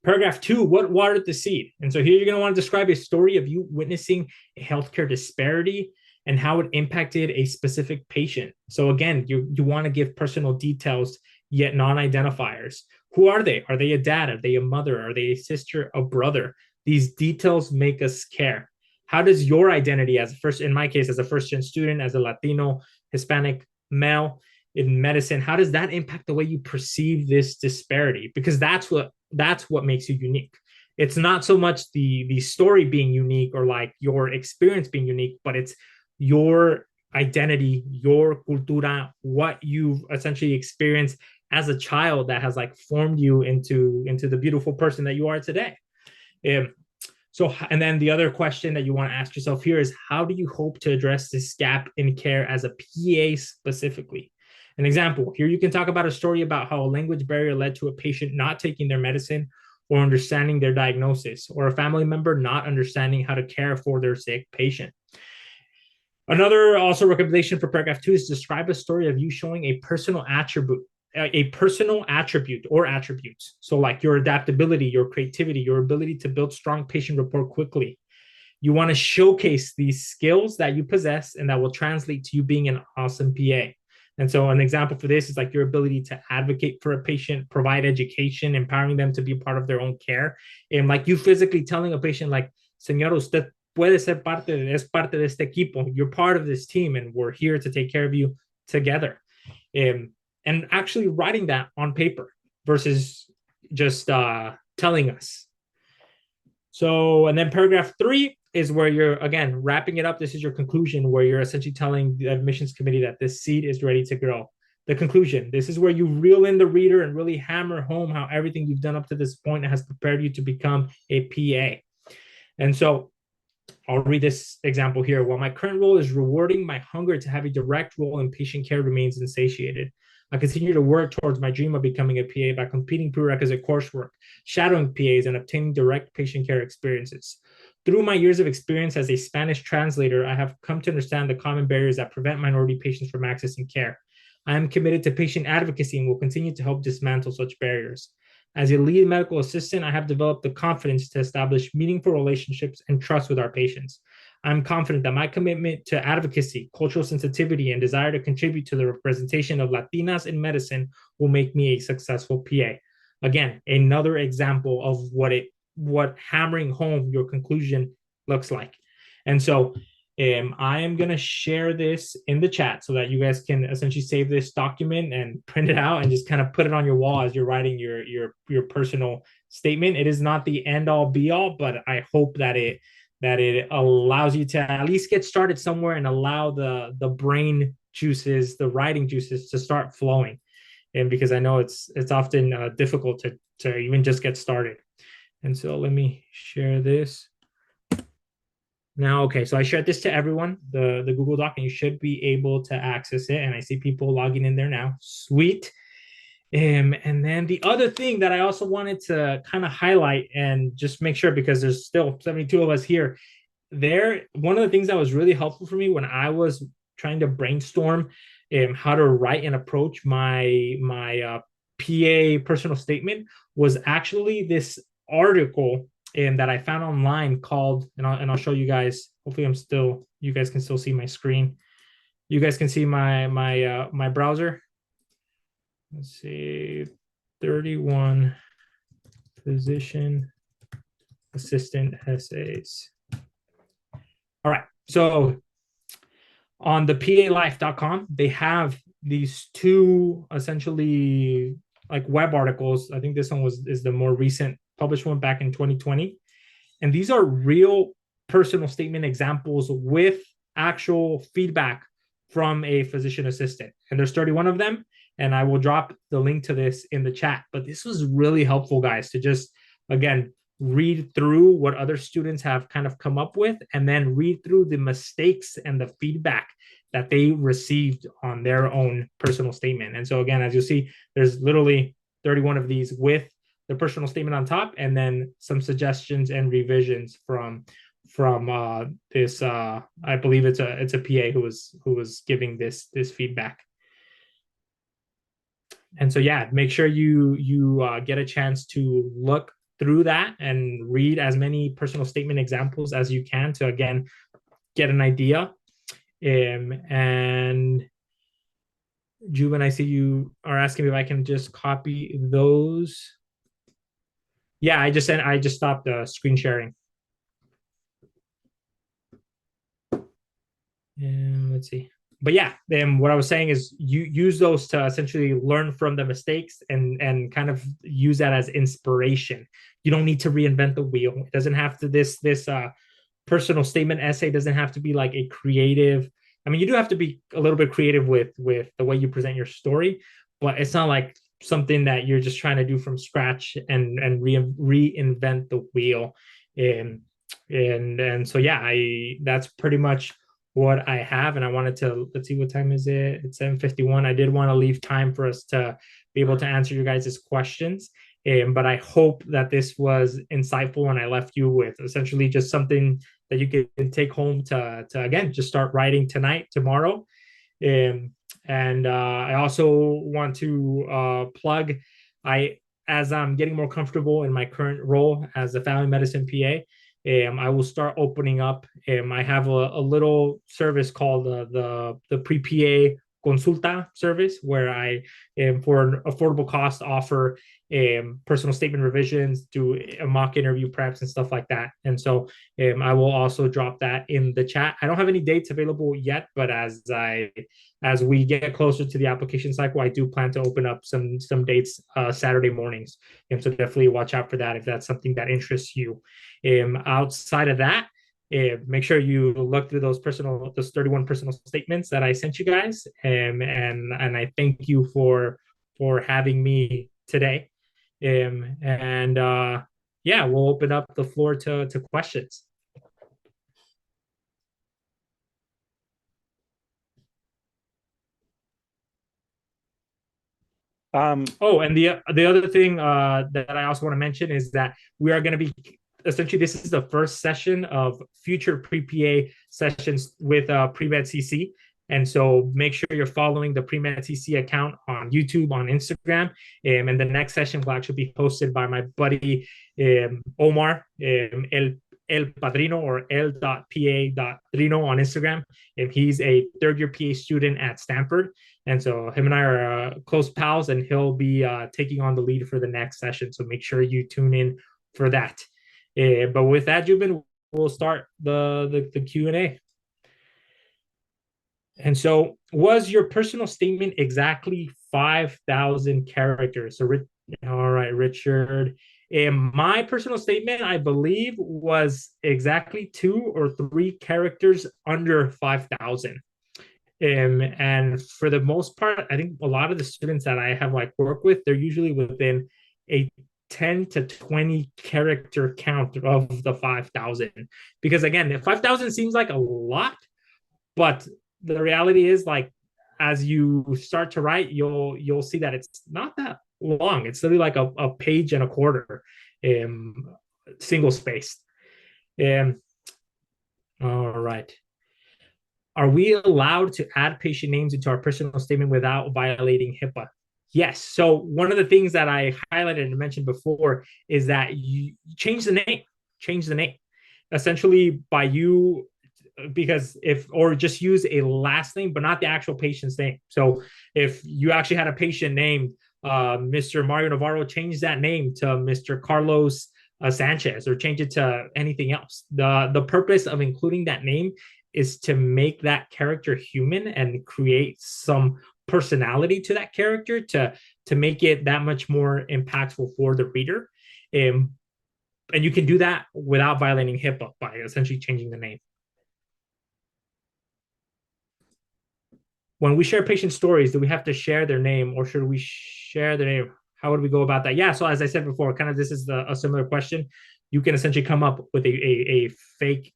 Paragraph 2, what watered the seed? And so here you're going to want to describe a story of you witnessing a healthcare disparity and how it impacted a specific patient. So again, you want to give personal details, yet non-identifiers. Who are they? Are they a dad? Are they a mother? Are they a sister, a brother? These details make us care. How does your identity in my case, as a first-gen student, as a Latino, Hispanic, male in medicine, how does that impact the way you perceive this disparity? Because that's what makes you unique. It's not so much the story being unique or like your experience being unique, but it's your identity, your cultura, what you've essentially experienced as a child that has like formed you into the beautiful person that you are today. And then the other question that you want to ask yourself here is, how do you hope to address this gap in care as a PA specifically? An example, here you can talk about a story about how a language barrier led to a patient not taking their medicine or understanding their diagnosis, or a family member not understanding how to care for their sick patient. Another also recommendation for paragraph 2 is describe a story of you showing a personal attribute or attributes. So like your adaptability, your creativity, your ability to build strong patient rapport quickly. You want to showcase these skills that you possess and that will translate to you being an awesome PA. And so an example for this is like your ability to advocate for a patient, provide education, empowering them to be part of their own care. And like you physically telling a patient like, señor, usted puede ser es parte de este equipo. You're part of this team and we're here to take care of you together. And actually writing that on paper versus just telling us. So, and then paragraph 3 is where you're, again, wrapping it up. This is your conclusion, where you're essentially telling the admissions committee that this seat is ready to grow. The conclusion, this is where you reel in the reader and really hammer home how everything you've done up to this point has prepared you to become a PA. And so I'll read this example here. While my current role is rewarding, my hunger to have a direct role in patient care remains insatiated. I continue to work towards my dream of becoming a PA by completing prerequisite coursework, shadowing PAs, and obtaining direct patient care experiences. Through my years of experience as a Spanish translator, I have come to understand the common barriers that prevent minority patients from accessing care. I am committed to patient advocacy and will continue to help dismantle such barriers. As a lead medical assistant, I have developed the confidence to establish meaningful relationships and trust with our patients. I'm confident that my commitment to advocacy, cultural sensitivity, and desire to contribute to the representation of Latinas in medicine will make me a successful PA. Again, another example of what hammering home your conclusion looks like. And so I am going to share this in the chat so that you guys can essentially save this document and print it out and just kind of put it on your wall as you're writing your personal statement. It is not the end all be all, but I hope that it allows you to at least get started somewhere and allow the brain juices, the writing juices to start flowing. And because I know it's often difficult to even just get started. And so let me share this. Now, okay, so I shared this to everyone, the Google Doc, and you should be able to access it. And I see people logging in there now. Sweet. And then the other thing that I also wanted to kind of highlight and just make sure, because there's still 72 of us here, one of the things that was really helpful for me when I was trying to brainstorm how to write and approach my PA personal statement was actually this article that I found online called, and I'll show you guys. Hopefully, you guys can still see my screen. You guys can see my browser. Let's see, 31 physician assistant essays. All right, so on the PALife.com, they have these two essentially like web articles. I think this one is the more recent published one back in 2020. And these are real personal statement examples with actual feedback from a physician assistant. And there's 31 of them. And I will drop the link to this in the chat. But this was really helpful, guys, to just, again, read through what other students have kind of come up with, and then read through the mistakes and the feedback that they received on their own personal statement. And so, again, as you'll see, there's literally 31 of these with the personal statement on top, and then some suggestions and revisions from this. I believe it's a PA who was giving this feedback. And so, yeah, make sure you get a chance to look through that and read as many personal statement examples as you can to, again, get an idea. And Juven, I see you are asking me if I can just copy those. Yeah, I just stopped screen sharing. And let's see. But yeah, then what I was saying is you use those to essentially learn from the mistakes and kind of use that as inspiration. You don't need to reinvent the wheel. It doesn't have to this personal statement essay doesn't have to be like a creative. I mean, you do have to be a little bit creative with the way you present your story, but it's not like something that you're just trying to do from scratch and reinvent the wheel. And so yeah, that's pretty much what I have. And I wanted to, let's see, what time is it? It's 7:51. I did want to leave time for us to be able to answer your guys' questions. But I hope that this was insightful and I left you with essentially just something that you can take home to again, just start writing tonight, tomorrow. And I also want to plug, as I'm getting more comfortable in my current role as a family medicine PA, I will start opening up. I have a little service called the pre-PA consulta service where I, for an affordable cost, offer personal statement revisions, do a mock interview preps and stuff like that. And so I will also drop that in the chat. I don't have any dates available yet, but as we get closer to the application cycle, I do plan to open up some dates Saturday mornings. And so definitely watch out for that if that's something that interests you. Outside of that, make sure you look through those 31 personal statements that I sent you guys. And I thank you for having me today. Yeah, we'll open up the floor to questions. Oh, and the other thing that I also want to mention is that we are going to be essentially, this is the first session of future pre-PA sessions with Pre-Med CC. And so make sure you're following the Pre-Med CC account on YouTube, on Instagram. And the next session will actually be hosted by my buddy Omar, El Padrino, or el.pa.drino on Instagram. And he's a third-year PA student at Stanford. And so him and I are close pals, and he'll be taking on the lead for the next session. So make sure you tune in for that. But with that, Jubin, we'll start the Q&A. And so, was your personal statement exactly 5,000 characters? So, all right, Richard. My personal statement, I believe, was exactly 2 or 3 characters under 5,000. And for the most part, I think a lot of the students that I have worked with, they're usually within a 10 to 20 character count of the 5,000. Because again, 5,000 seems like a lot, but the reality is, as you start to write, you'll see that it's not that long. It's literally like a page and a quarter, single spaced. All right. Are we allowed to add patient names into our personal statement without violating HIPAA? Yes. So one of the things that I highlighted and mentioned before is that you change the name. Change the name. Essentially, by you, or just use a last name, but not the actual patient's name. So if you actually had a patient named Mr. Mario Navarro, change that name to Mr. Carlos Sanchez, or change it to anything else. The purpose of including that name is to make that character human and create some personality to that character to make it that much more impactful for the reader. And you can do that without violating HIPAA by essentially changing the name. When we share patient stories, do we have to share their name, or should we share their name? How would we go about that? Yeah, so as I said before, kind of this is a similar question. You can essentially come up with a fake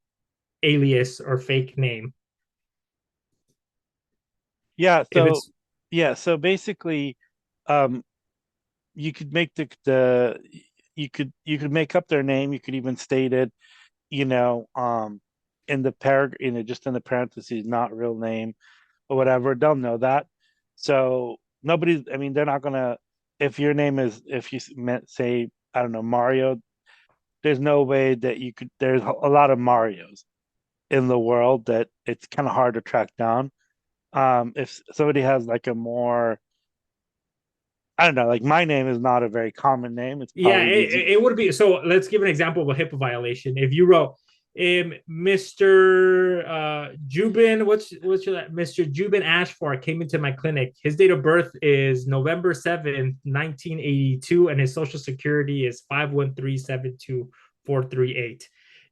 alias or fake name. Yeah, so basically, you could make you could make up their name. You could even state it, in the paragraph, just in the parentheses, not real name or whatever. They'll know that. So they're not gonna, if your name is, if you say, I don't know, Mario, there's no way that there's a lot of Marios in the world that it's kind of hard to track down. If somebody has a more, I don't know, my name is not a very common name. It's it would be. So let's give an example of a HIPAA violation. If you wrote Mr. Jubin, what's your Mr. Jubin Ashford came into my clinic. His date of birth is November 7th, 1982, and his social security is 513-72438.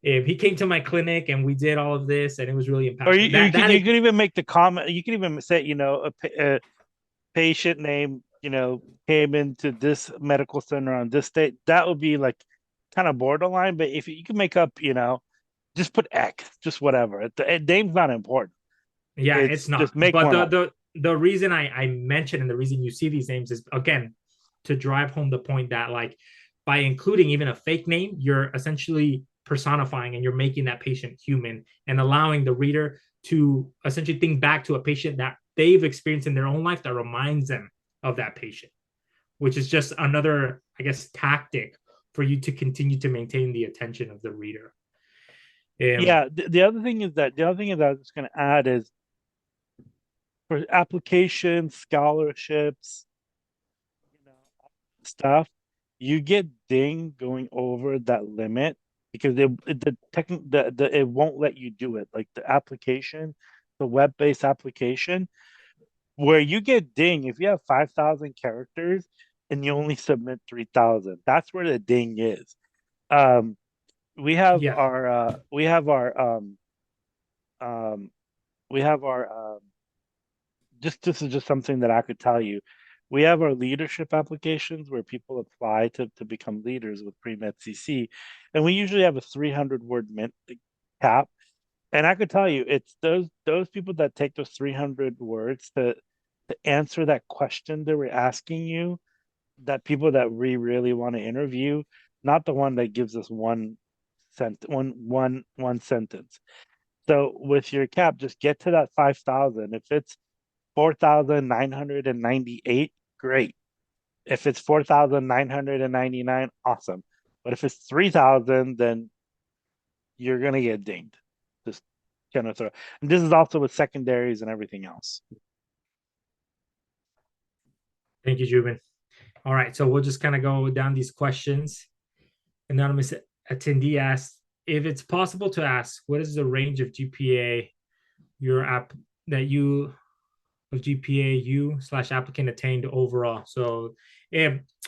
If he came to my clinic and we did all of this, and it was really impactful. Or you could even make the comment. You could even say, a patient name, came into this medical center on this date. That would be kind of borderline. But if you can make up, just put X, just whatever. The name's not important. Yeah, it's not. Just make but the reason I mentioned, and the reason you see these names is, again, to drive home the point that by including even a fake name, you're essentially personifying, and you're making that patient human, and allowing the reader to essentially think back to a patient that they've experienced in their own life that reminds them of that patient, which is just another, I guess, tactic for you to continue to maintain the attention of the reader. The other thing is that I was just going to add is, for applications, scholarships, all that stuff, you get dinged going over that limit because it won't let you do it. Like the application, the web-based application, where you get ding if you have 5,000 characters and you only submit 3,000. That's where the ding is. Um, we have Yeah. our we have our um we have our just this is just something that I could tell you. We have our leadership applications where people apply to become leaders with pre-med CC, and we usually have a 300 word cap. And I could tell you, it's those people that take those 300 words to answer that question they were asking you, that people that we really want to interview, not the one that gives us one sentence. So with your cap, just get to that 5,000. If it's 4,998, great. If it's 4,999, awesome. But if it's 3,000, then you're gonna get dinged. Just gonna throw. And this is also with secondaries and everything else. Thank you, Jubin. All right, so we'll just kind of go down these questions. Anonymous attendee asks, if it's possible to ask, what is the range of GPA your app that you of GPA you/applicant attained overall? So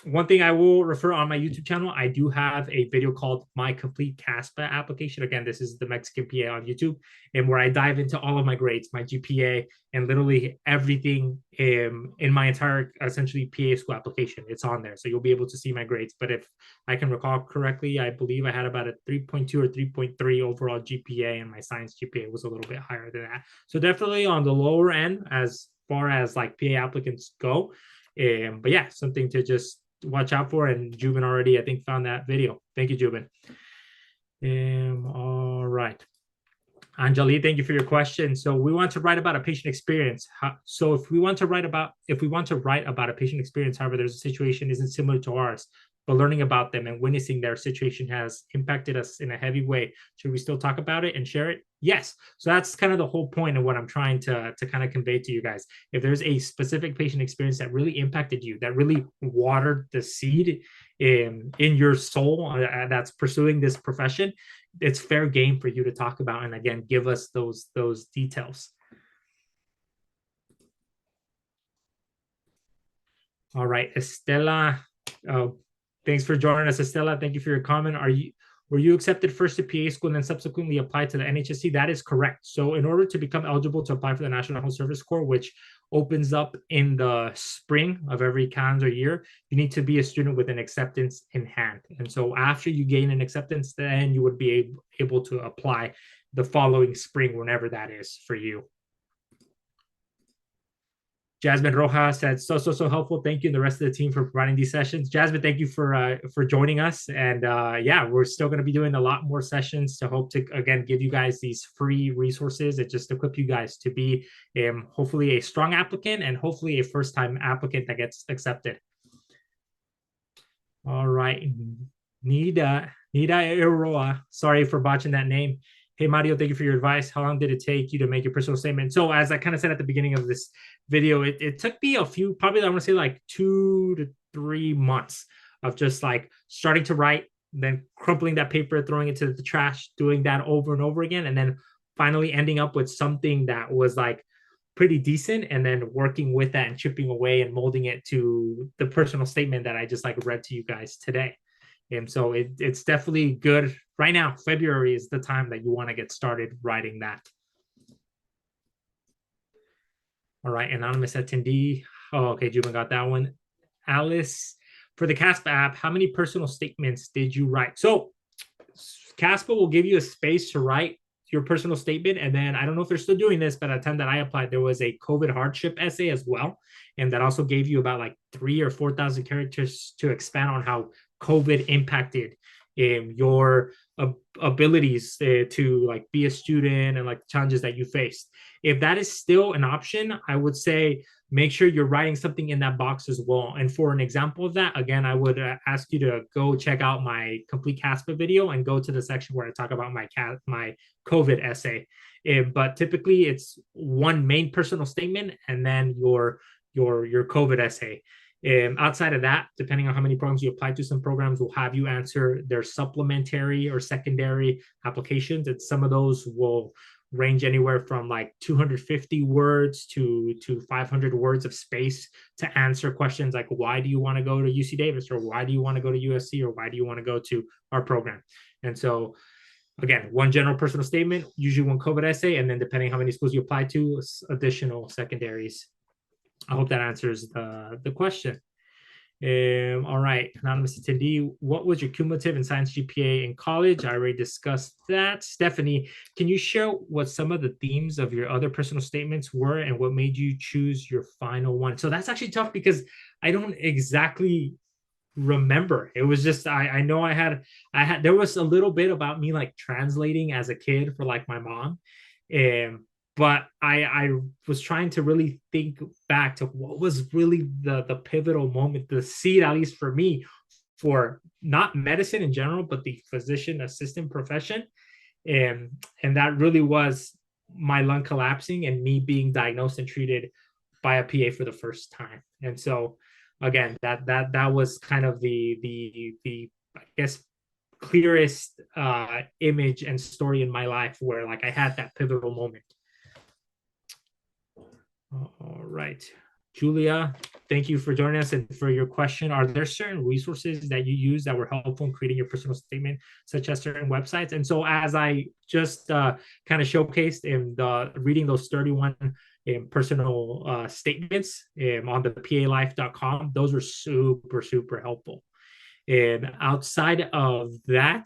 one thing I will refer on my YouTube channel, I do have a video called My Complete CASPA Application. Again, this is the Mexican PA on YouTube, and where I dive into all of my grades, my GPA, and literally everything in my entire essentially PA school application. It's on there. So you'll be able to see my grades. But if I can recall correctly, I believe I had about a 3.2 or 3.3 overall GPA, and my science GPA was a little bit higher than that. So definitely on the lower end as far as like PA applicants go. But yeah, something to just watch out for. And Jubin already, I think, found that video. Thank you, Jubin. All right. Anjali, thank you for your question. So we want to write about a patient experience. So if we want to write about a patient experience, however, there's a situation isn't similar to ours, but learning about them and witnessing their situation has impacted us in a heavy way. Should we still talk about it and share it? Yes. So that's kind of the whole point of what I'm trying to kind of convey to you guys. If there's a specific patient experience that really impacted you, that really watered the seed in your soul that's pursuing this profession, it's fair game for you to talk about, and again, give us those details. All right, Estela, thanks for joining us, Estela. Thank you for your comment. Were you accepted first to PA school and then subsequently applied to the NHSC? That is correct. So in order to become eligible to apply for the National Health Service Corps, which opens up in the spring of every calendar year, you need to be a student with an acceptance in hand. And so after you gain an acceptance, then you would be able to apply the following spring, whenever that is for you. Jasmine Rojas said, so helpful. Thank you and the rest of the team for providing these sessions. Jasmine, thank you for joining us. And yeah, we're still going to be doing a lot more sessions to hope to, again, give you guys these free resources that just equip you guys to be hopefully a strong applicant and hopefully a first-time applicant that gets accepted. All right. Nida Eroa, sorry for botching that name. Hey, Mario, thank you for your advice. How long did it take you to make your personal statement? So as I kind of said at the beginning of this video, it took me probably I want to say like 2 to 3 months of just like starting to write, then crumpling that paper, throwing it to the trash, doing that over and over again, and then finally ending up with something that was like pretty decent, and then working with that and chipping away and molding it to the personal statement that I just like read to you guys today. And so it's definitely good. Right now, February is the time that you want to get started writing that. All right, anonymous attendee. Oh, okay, Jubin got that one. Alice, for the CASPA app, how many personal statements did you write? So CASPA will give you a space to write your personal statement. And then I don't know if they're still doing this, but at the time that I applied, there was a COVID hardship essay as well. And that also gave you about like 3,000 or 4,000 characters to expand on how COVID impacted your abilities to like be a student and like challenges that you faced. If that is still an option, I would say make sure you're writing something in that box as well. And for an example of that, again, I would ask you to go check out my complete CASPA video and go to the section where I talk about my COVID essay. But typically, it's one main personal statement and then your COVID essay. Outside of that, depending on how many programs you apply to, some programs will have you answer their supplementary or secondary applications, and some of those will range anywhere from like 250 words to 500 words of space to answer questions like, why do you want to go to UC Davis, or why do you want to go to USC, or why do you want to go to our program? And so again, one general personal statement, usually one COVID essay, and then depending how many schools you apply to, additional secondaries. I hope that answers the question. All right, anonymous attendee, what was your cumulative and science GPA in college? I already discussed that. Stephanie, can you share what some of the themes of your other personal statements were and what made you choose your final one? So that's actually tough because I don't exactly remember. It was just I know I had there was a little bit about me like translating as a kid for like my mom. But I was trying to really think back to what was really the pivotal moment, the seed, at least for me, for not medicine in general, but the physician assistant profession. And that really was my lung collapsing and me being diagnosed and treated by a PA for the first time. And so again, that was kind of the I guess clearest image and story in my life where like I had that pivotal moment. All right, Julia, thank you for joining us and for your question. Are there certain resources that you use that were helpful in creating your personal statement, such as certain websites? And so as I just kind of showcased in the reading those 31 personal statements on the PALife.com, those were super helpful. And outside of that,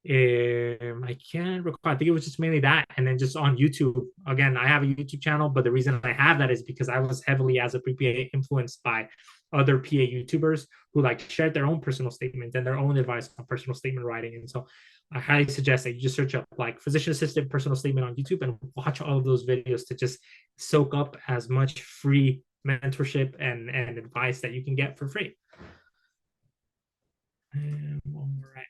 I can't recall. I think it was just mainly that, and then just on YouTube. Again, I have a YouTube channel, but the reason I have that is because I was heavily, as a pre-PA, influenced by other PA YouTubers who like shared their own personal statements and their own advice on personal statement writing. And so I highly suggest that you just search up like physician assistant personal statement on YouTube and watch all of those videos to just soak up as much free mentorship and advice that you can get for free. All right.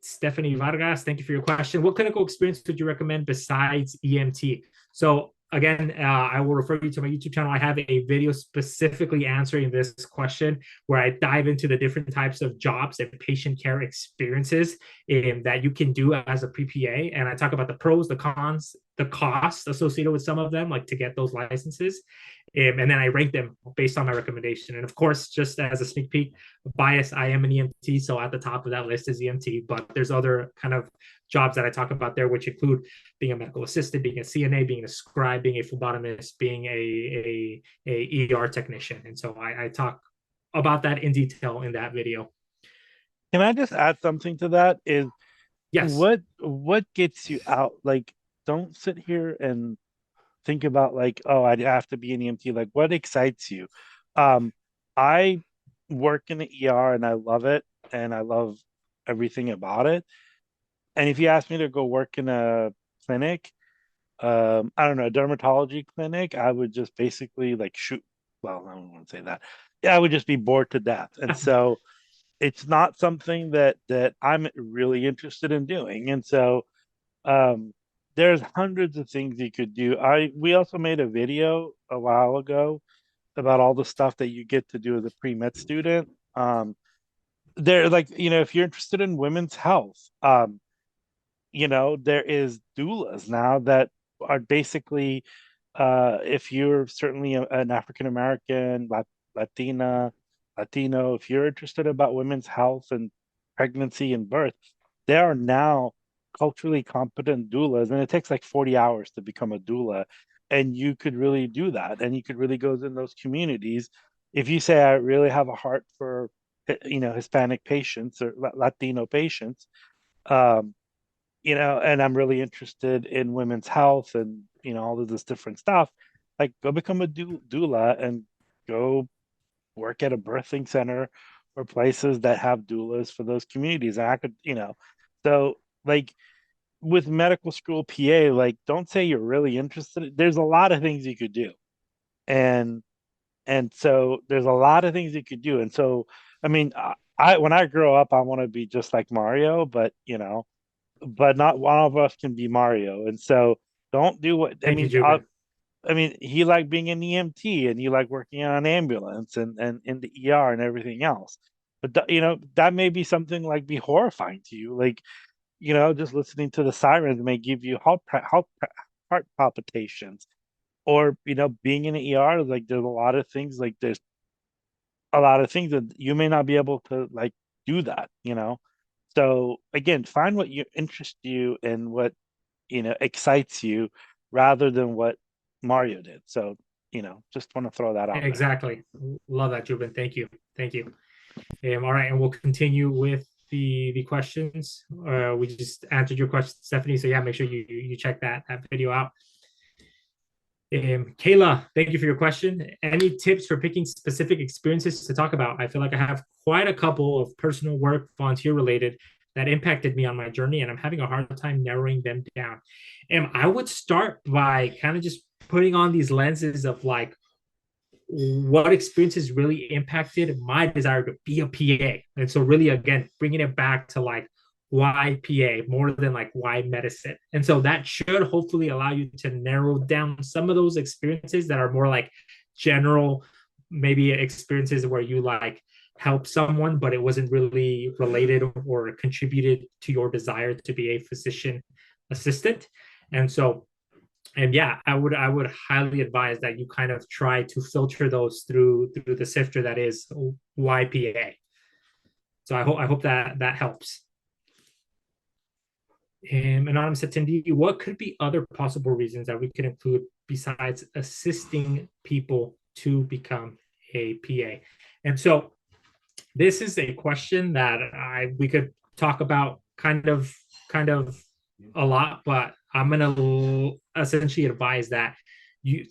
Stephanie Vargas, thank you for your question. What clinical experience would you recommend besides EMT? So again, I will refer you to my YouTube channel. I have a video specifically answering this question where I dive into the different types of jobs and patient care experiences that you can do as a pre-PA. And I talk about the pros, the cons, the costs associated with some of them, like to get those licenses. And then I rank them based on my recommendation. And of course, just as a sneak peek, bias, I am an EMT. So at the top of that list is EMT, but there's other kind of jobs that I talk about there, which include being a medical assistant, being a CNA, being a scribe, being a phlebotomist, being a ER technician. And so I talk about that in detail in that video. Can I just add something to that? Is yes, what gets you out? Like, don't sit here and think about like, oh, I have to be an EMT. Like, what excites you? I work in the ER and I love it, and I love everything about it. And if you ask me to go work in a clinic, I don't know, a dermatology clinic, I would just basically like shoot. Well, I don't want to say that. Yeah, I would just be bored to death. And so it's not something that I'm really interested in doing. And so there's hundreds of things you could do. We also made a video a while ago about all the stuff that you get to do as a pre-med student. They're like, if you're interested in women's health, there is doulas now that are basically, if you're certainly an African American, Latina, Latino, if you're interested about women's health and pregnancy and birth, there are now culturally competent doulas, and it takes like 40 hours to become a doula. And you could really do that, and you could really go in those communities. If you say, I really have a heart for, Hispanic patients or Latino patients, and I'm really interested in women's health and, all of this different stuff, like go become a doula and go work at a birthing center or places that have doulas for those communities. And I could, so like with medical school PA, like don't say you're really interested. There's a lot of things you could do. And And so there's a lot of things you could do. And so, I mean, I when I grow up, I want to be just like Mario, but but not one of us can be Mario. And so don't do what Thank you, Jubin. I mean, he liked being an EMT and you like working on an ambulance and in the ER and everything else. But that may be something like be horrifying to you. Like, just listening to the sirens may give you heart palpitations. Or, being in the ER, like there's a lot of things like there's a lot of things that you may not be able to like do that. So again, find what you interest you and what excites you rather than what Mario did. So, just want to throw that out there. Exactly. Love that, Jubin. Thank you. Thank you. All right, and we'll continue with the questions. We just answered your question, Stephanie. So yeah, make sure you check that video out. Kayla, thank you for your question. Any tips for picking specific experiences to talk about? I feel like I have quite a couple of personal work, volunteer related, that impacted me on my journey, and I'm having a hard time narrowing them down. And I would start by kind of just putting on these lenses of like, what experiences really impacted my desire to be a PA. And so really, again, bringing it back to like, why PA more than like why medicine. And so that should hopefully allow you to narrow down some of those experiences that are more like general, maybe experiences where you like help someone, but it wasn't really related or contributed to your desire to be a physician assistant. And yeah, I would highly advise that you kind of try to filter those through the sifter that is YPA. So I hope that helps. Anonymous attendee, what could be other possible reasons that we could include besides assisting people to become a PA? And so this is a question that we could talk about kind of a lot, but I'm going to essentially advise that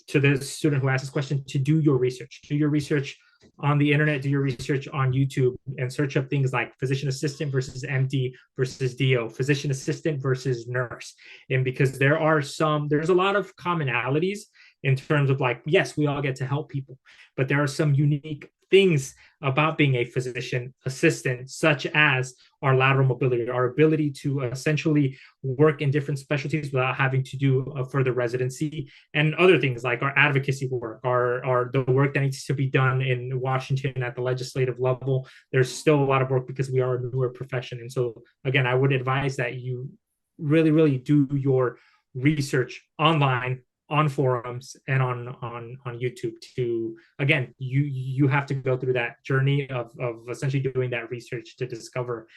to the student who asked this question to do your research. Do your research on the internet, do your research on YouTube, and search up things like physician assistant versus MD versus DO, physician assistant versus nurse. And because there's a lot of commonalities in terms of like, yes, we all get to help people, but there are some unique things about being a physician assistant, such as our lateral mobility, our ability to essentially work in different specialties without having to do a further residency, and other things like our advocacy work, our the work that needs to be done in Washington at the legislative level. There's still a lot of work because we are a newer profession. And so again, I would advise that you really, really do your research online, on forums, and on YouTube. To again, you have to go through that journey of essentially doing that research to discover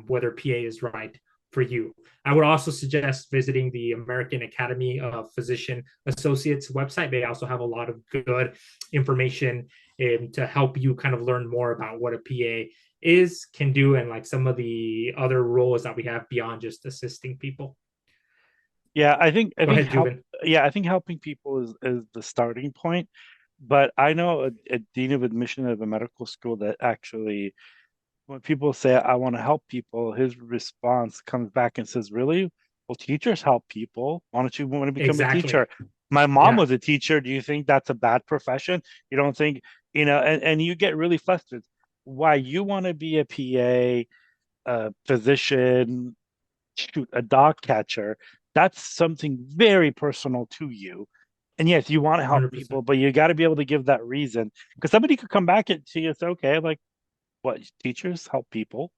whether PA is right for you. I would also suggest visiting the American Academy of Physician Associates website. They also have a lot of good information to help you kind of learn more about what a PA can do, and like some of the other roles that we have beyond just assisting people. Yeah, I think Jubin. I think helping people is the starting point. But I know a dean of admission of a medical school that actually, when people say, I want to help people, his response comes back and says, really? Well, teachers help people. Why don't you want to become a teacher? My mom was a teacher. Do you think that's a bad profession? You don't think, and you get really flustered. Why you want to be a PA, a physician, shoot, a dog catcher? That's something very personal to you. And yes, you want to help 100%. people, but you got to be able to give that reason, because somebody could come back to you and say, okay, like, what, teachers help people,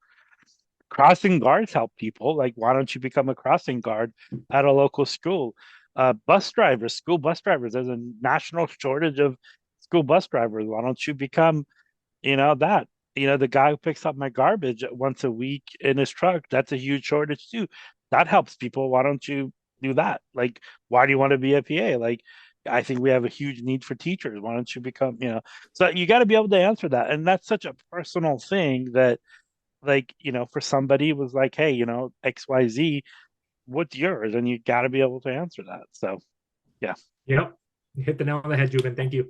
crossing guards help people, like, why don't you become a crossing guard at a local school? School bus drivers, there's a national shortage of school bus drivers. Why don't you become that? The guy who picks up my garbage once a week in his truck, that's a huge shortage too. That helps people. Why don't you do that? Like, why do you want to be a PA? Like, I think we have a huge need for teachers. Why don't you become, so you got to be able to answer that. And that's such a personal thing that, like, for somebody was like, hey, XYZ, what's yours? And you got to be able to answer that. So, yeah. Yep. You hit the nail on the head, Jubin. Thank you.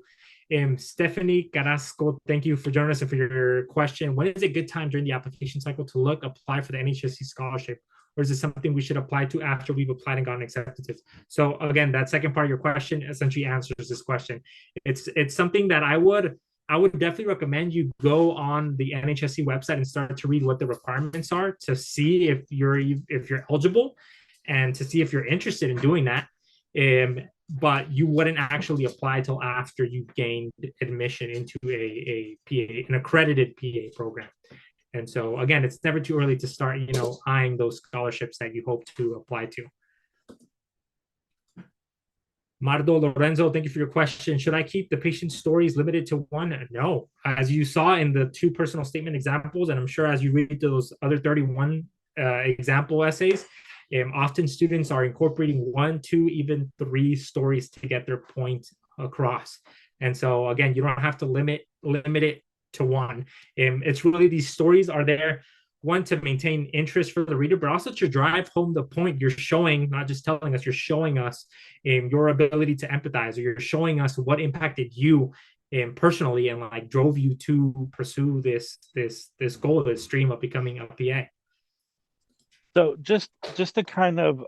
Stephanie Carrasco, thank you for joining us and for your question. When is a good time during the application cycle to apply for the NHSC scholarship? or is it something we should apply to after we've applied and gotten acceptances? So again, that second part of your question essentially answers this question. It's something that I would definitely recommend you go on the NHSC website and start to read what the requirements are to see if you're eligible and to see if you're interested in doing that. But you wouldn't actually apply till after you've gained admission into a PA, an accredited PA program. And so again, it's never too early to start, eyeing those scholarships that you hope to apply to. Mardo Lorenzo, thank you for your question. Should I keep the patient stories limited to one? No. As you saw in the 2 personal statement examples, and I'm sure as you read those other 31 example essays, often students are incorporating 1, 2, even 3 stories to get their point across. And so again, you don't have to limit it to one. It's really, these stories are there, one, to maintain interest for the reader, but also to drive home the point. You're showing, not just telling us, you're showing us your ability to empathize, or you're showing us what impacted you personally and like drove you to pursue this goal, this dream of becoming a PA. So just to kind of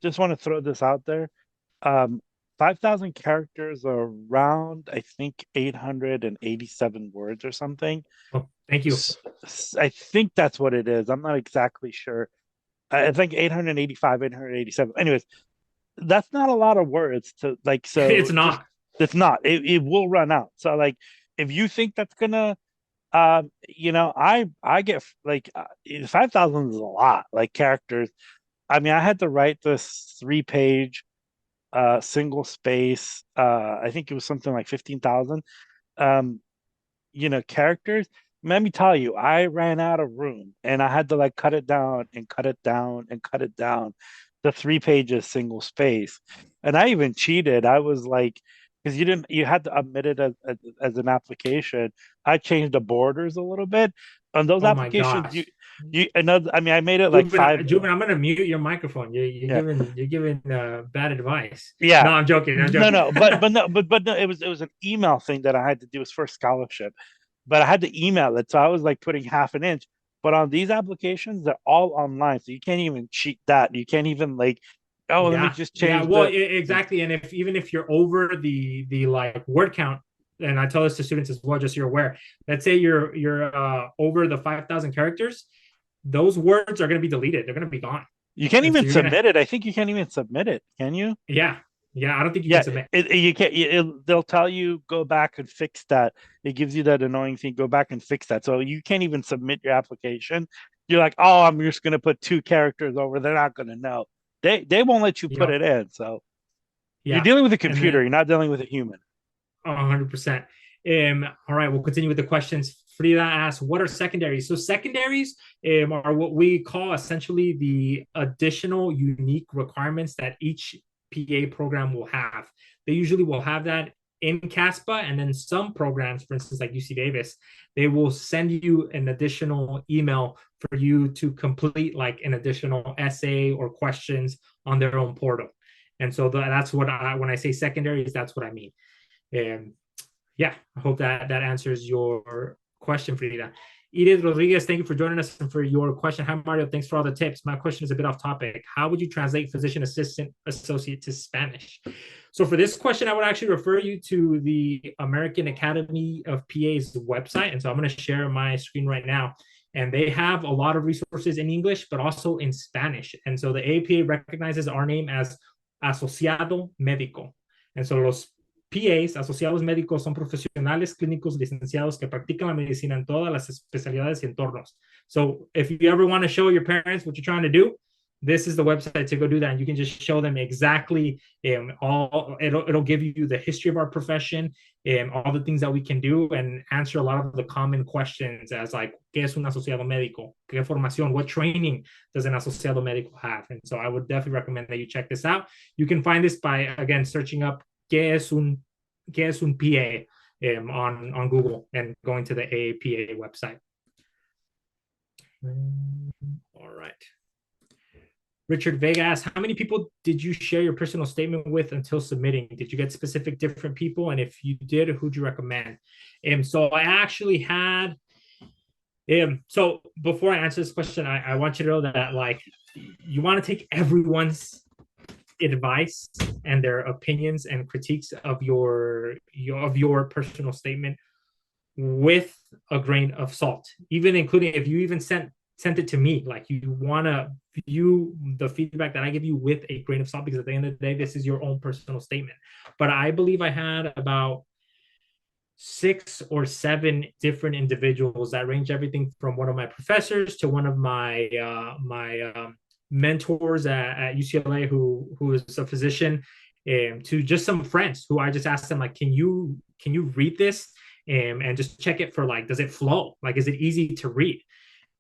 just want to throw this out there. 5,000 characters are around, I think, 887 words or something. Oh, thank you. I think that's what it is. I'm not exactly sure. I think 885, 887. Anyways, that's not a lot of words to like. So it's not. It's not. It will run out. So like, if you think that's gonna, I get like 5,000 is a lot. Like characters. I mean, I had to write this 3-page single space, I think it was something like 15,000 characters. Let me tell you, I ran out of room and I had to like cut it down and cut it down and cut it down to 3 pages single space. And I even cheated. I was like, because you had to submit it as an application. I changed the borders a little bit on those applications. I made it like 5. Juven, I'm gonna mute your microphone. You're giving bad advice. Yeah. No, I'm joking. No, but no, it was an email thing that I had to do. It was for a scholarship, but I had to email it, so I was like putting half an inch. But on these applications, they're all online, so you can't even cheat that. You can't even like, let me just change. Yeah, well, exactly. And even if you're over the like word count, and I tell this to students as well, just so you're aware. Let's say you're over the 5,000 characters. Those words are going to be deleted. They're going to be gone. You can't even submit it. I think you can't even submit it. Can you? Yeah. I don't think you can submit. You can't. They'll tell you go back and fix that. It gives you that annoying thing. Go back and fix that. So you can't even submit your application. You're like, oh, I'm just going to put 2 characters over. They're not going to know. They won't let you put it in. So you're dealing with a computer. You're not dealing with a human. 100%. All right, we'll continue with the questions. Frida asks, what are secondaries? So secondaries are what we call essentially the additional unique requirements that each PA program will have. They usually will have that in CASPA, and then some programs, for instance, like UC Davis, they will send you an additional email for you to complete like an additional essay or questions on their own portal. And so that's what when I say secondaries, that's what I mean. I hope that answers your question, Frida. Edith Rodriguez, thank you for joining us and for your question. Hi, Mario. Thanks for all the tips. My question is a bit off topic. How would you translate physician assistant associate to Spanish? So for this question, I would actually refer you to the American Academy of PA's website. And so I'm going to share my screen right now. And they have a lot of resources in English, but also in Spanish. And so the APA recognizes our name as Asociado Médico. And so los PAs, asociados médicos, son profesionales clínicos licenciados que practican la medicina en todas las especialidades y entornos. So if you ever want to show your parents what you're trying to do, this is the website to go do that. And you can just show them exactly it'll give you the history of our profession and all the things that we can do and answer a lot of the common questions as like, ¿qué es un asociado médico? ¿Qué formación? What training does an asociado médico have? And so I would definitely recommend that you check this out. You can find this by, again, searching up ¿qué es un PA on Google and going to the AAPA website. All right. Richard Vega asks, how many people did you share your personal statement with until submitting? Did you get specific different people? And if you did, who'd you recommend? So I actually had So before I answer this question, I want you to know that like you want to take everyone's advice and their opinions and critiques of your personal statement with a grain of salt, even including if you even sent it to me. Like you want to view the feedback that I give you with a grain of salt, because at the end of the day, this is your own personal statement. But I believe I had about 6 or 7 different individuals that range everything from one of my professors to one of my mentors at UCLA, who is a physician, to just some friends who I just asked them, like, can you read this, and just check it for, like, does it flow, like, is it easy to read?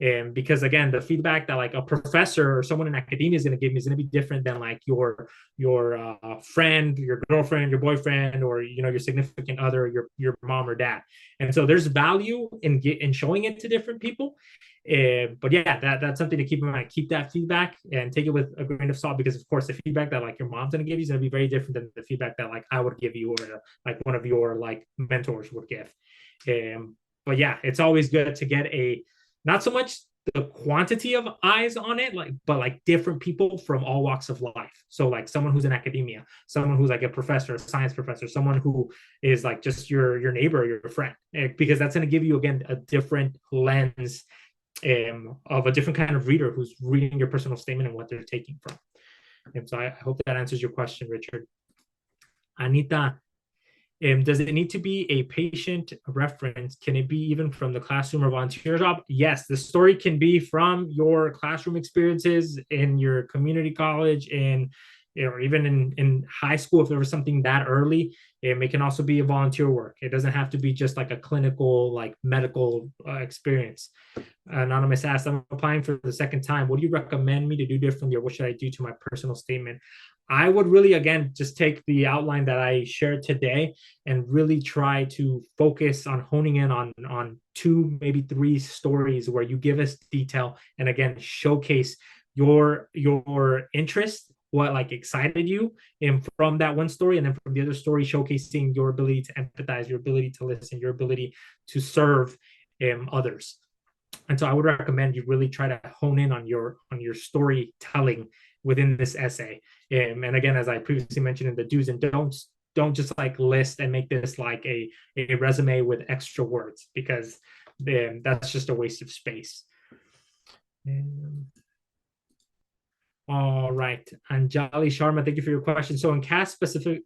And because again, the feedback that like a professor or someone in academia is going to give me is going to be different than like your friend, your girlfriend, your boyfriend, or your significant other, your mom or dad. And so there's value in showing it to different people. But yeah, that's something to keep in mind. Keep that feedback and take it with a grain of salt, because of course the feedback that like your mom's going to give you is going to be very different than the feedback that like I would give you, or like one of your like mentors would give. But yeah, it's always good to get a, not so much the quantity of eyes on it, like, but like different people from all walks of life. So like someone who's in academia, someone who's like a professor, a science professor, someone who is like just your neighbor, your friend, because that's going to give you again a different lens, of a different kind of reader who's reading your personal statement and what they're taking from. And so I hope that answers your question, Richard. Anita, does it need to be a patient reference? Can it be even from the classroom or volunteer job? Yes, the story can be from your classroom experiences in your community college, and or even in high school if there was something that early. It can also be a volunteer work. It doesn't have to be just like a clinical, like medical experience. Anonymous asked, I'm applying for the second time. What do you recommend me to do differently, or what should I do to my personal statement? I would really, again, just take the outline that I shared today and really try to focus on honing in on 2, maybe 3 stories where you give us detail, and again, showcase your interest, what like excited you, and from that one story, and then from the other story, showcasing your ability to empathize, your ability to listen, your ability to serve others. And so I would recommend you really try to hone in on your storytelling within this essay. And again, as I previously mentioned in the do's and don'ts, don't just like list and make this like a resume with extra words, because that's just a waste of space. All right, Anjali Sharma, thank you for your question. So in CAS,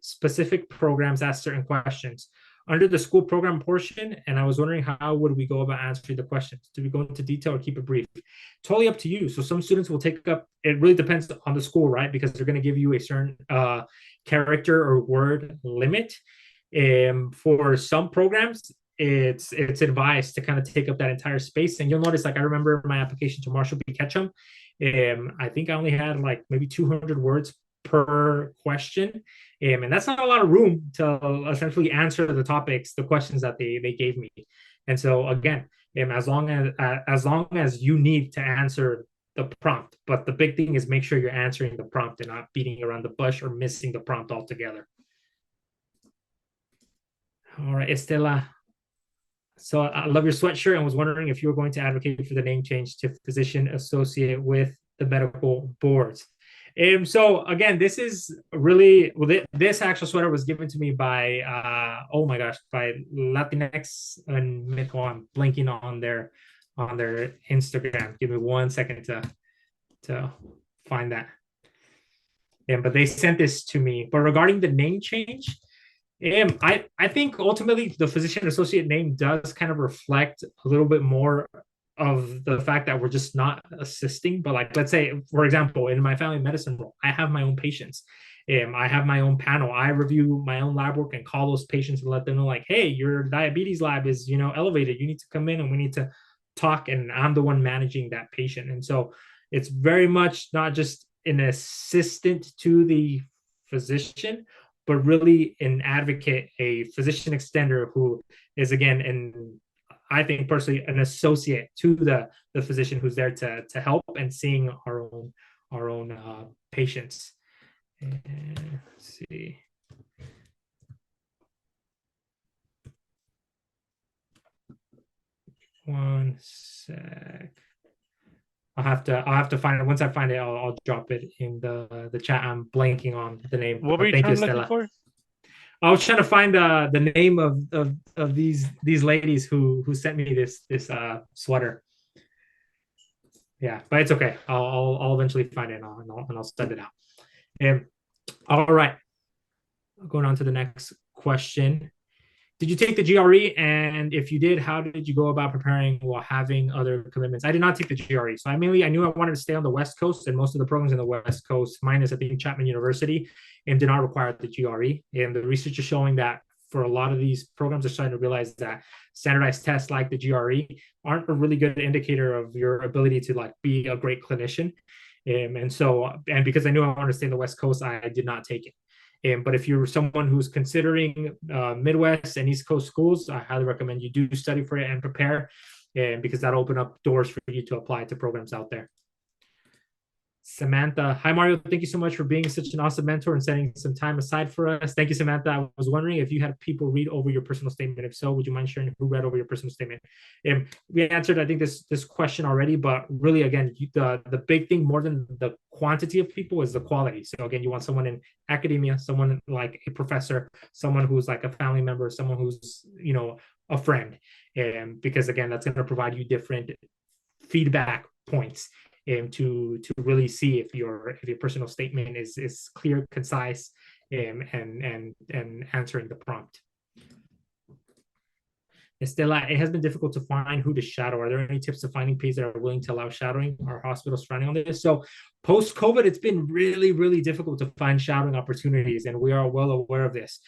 specific programs ask certain questions under the school program portion, and I was wondering how would we go about answering the questions? Do we go into detail or keep it brief? Totally up to you. So some students will take up, it really depends on the school, right? Because they're going to give you a certain character or word limit. For some programs, it's advised to kind of take up that entire space. And you'll notice, like I remember my application to Marshall B. Ketchum, I think I only had like maybe 200 words per question. And that's not a lot of room to essentially answer the topics, the questions that they gave me. And so again, as long as you need to answer the prompt, but the big thing is make sure you're answering the prompt and not beating around the bush or missing the prompt altogether. All right, Estela. So I love your sweatshirt and was wondering if you were going to advocate for the name change to physician associate with the medical boards. So again, this is really, well, this actual sweater was given to me by, oh my gosh, by Latinx and Mexico. I'm blanking on their Instagram. Give me 1 second to find that. But they sent this to me. But regarding the name change, I think ultimately the physician associate name does kind of reflect a little bit more of the fact that we're just not assisting, but like, let's say, for example, in my family medicine role, I have my own patients. I have my own panel. I review my own lab work and call those patients and let them know, like, hey, your diabetes lab is, elevated. You need to come in and we need to talk. And I'm the one managing that patient. And so it's very much not just an assistant to the physician, but really an advocate, a physician extender who is, again, and I think personally, an associate to the physician who's there to help and seeing our own patients. Let's see. 1 sec. I'll have to find it. Once I find it, I'll drop it in the chat. I'm blanking on the name, What were but you thank you, trying looking Stella. for? I was trying to find the name of these ladies who sent me this sweater. Yeah, but it's okay. I'll eventually find it, and I'll send it out. And all right, going on to the next question. Did you take the GRE? And if you did, how did you go about preparing while having other commitments? I did not take the GRE. So I knew I wanted to stay on the West Coast, and most of the programs in the West Coast, minus I think Chapman University, and did not require the GRE. And the research is showing that for a lot of these programs, are starting to realize that standardized tests like the GRE aren't a really good indicator of your ability to like be a great clinician. And because I knew I wanted to stay in the West Coast, I did not take it. But if you're someone who's considering Midwest and East Coast schools, I highly recommend you do study for it and prepare, and because that'll open up doors for you to apply to programs out there. Samantha, hi Mario, thank you so much for being such an awesome mentor and setting some time aside for us. Thank you, Samantha. I was wondering if you had people read over your personal statement. If so, would you mind sharing who read over your personal statement? We answered, I think, this question already, but really, again, the big thing more than the quantity of people is the quality. So again, you want someone in academia, someone like a professor, someone who's like a family member, someone who's a friend, and because again, that's going to provide you different feedback points to really see if your personal statement is clear, concise, and answering the prompt. Estela, it has been difficult to find who to shadow. Are there any tips to finding PAs that are willing to allow shadowing? Are hospitals running on this? So post-COVID, it's been really, really difficult to find shadowing opportunities, and we are well aware of this.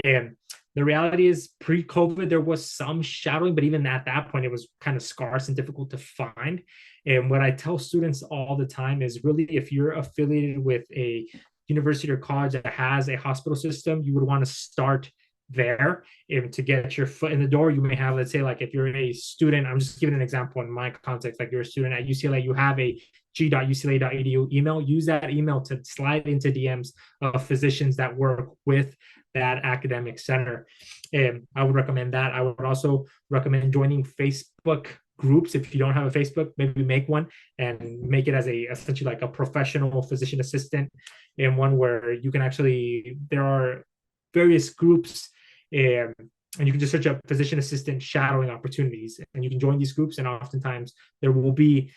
And the reality is pre-COVID, there was some shadowing, but even at that point, it was kind of scarce and difficult to find. And what I tell students all the time is really, if you're affiliated with a university or college that has a hospital system, you would want to start there. And to get your foot in the door, you may have, let's say, like if you're a student, I'm just giving an example in my context, like you're a student at UCLA, you have a g.ucla.edu email, use that email to slide into DMs of physicians that work with that academic center. And I would recommend that. I would also recommend joining Facebook groups. If you don't have a Facebook, maybe make one and make it as essentially like a professional physician assistant, and one where you can actually, there are various groups, and you can just search up physician assistant shadowing opportunities, and you can join these groups, and oftentimes there will be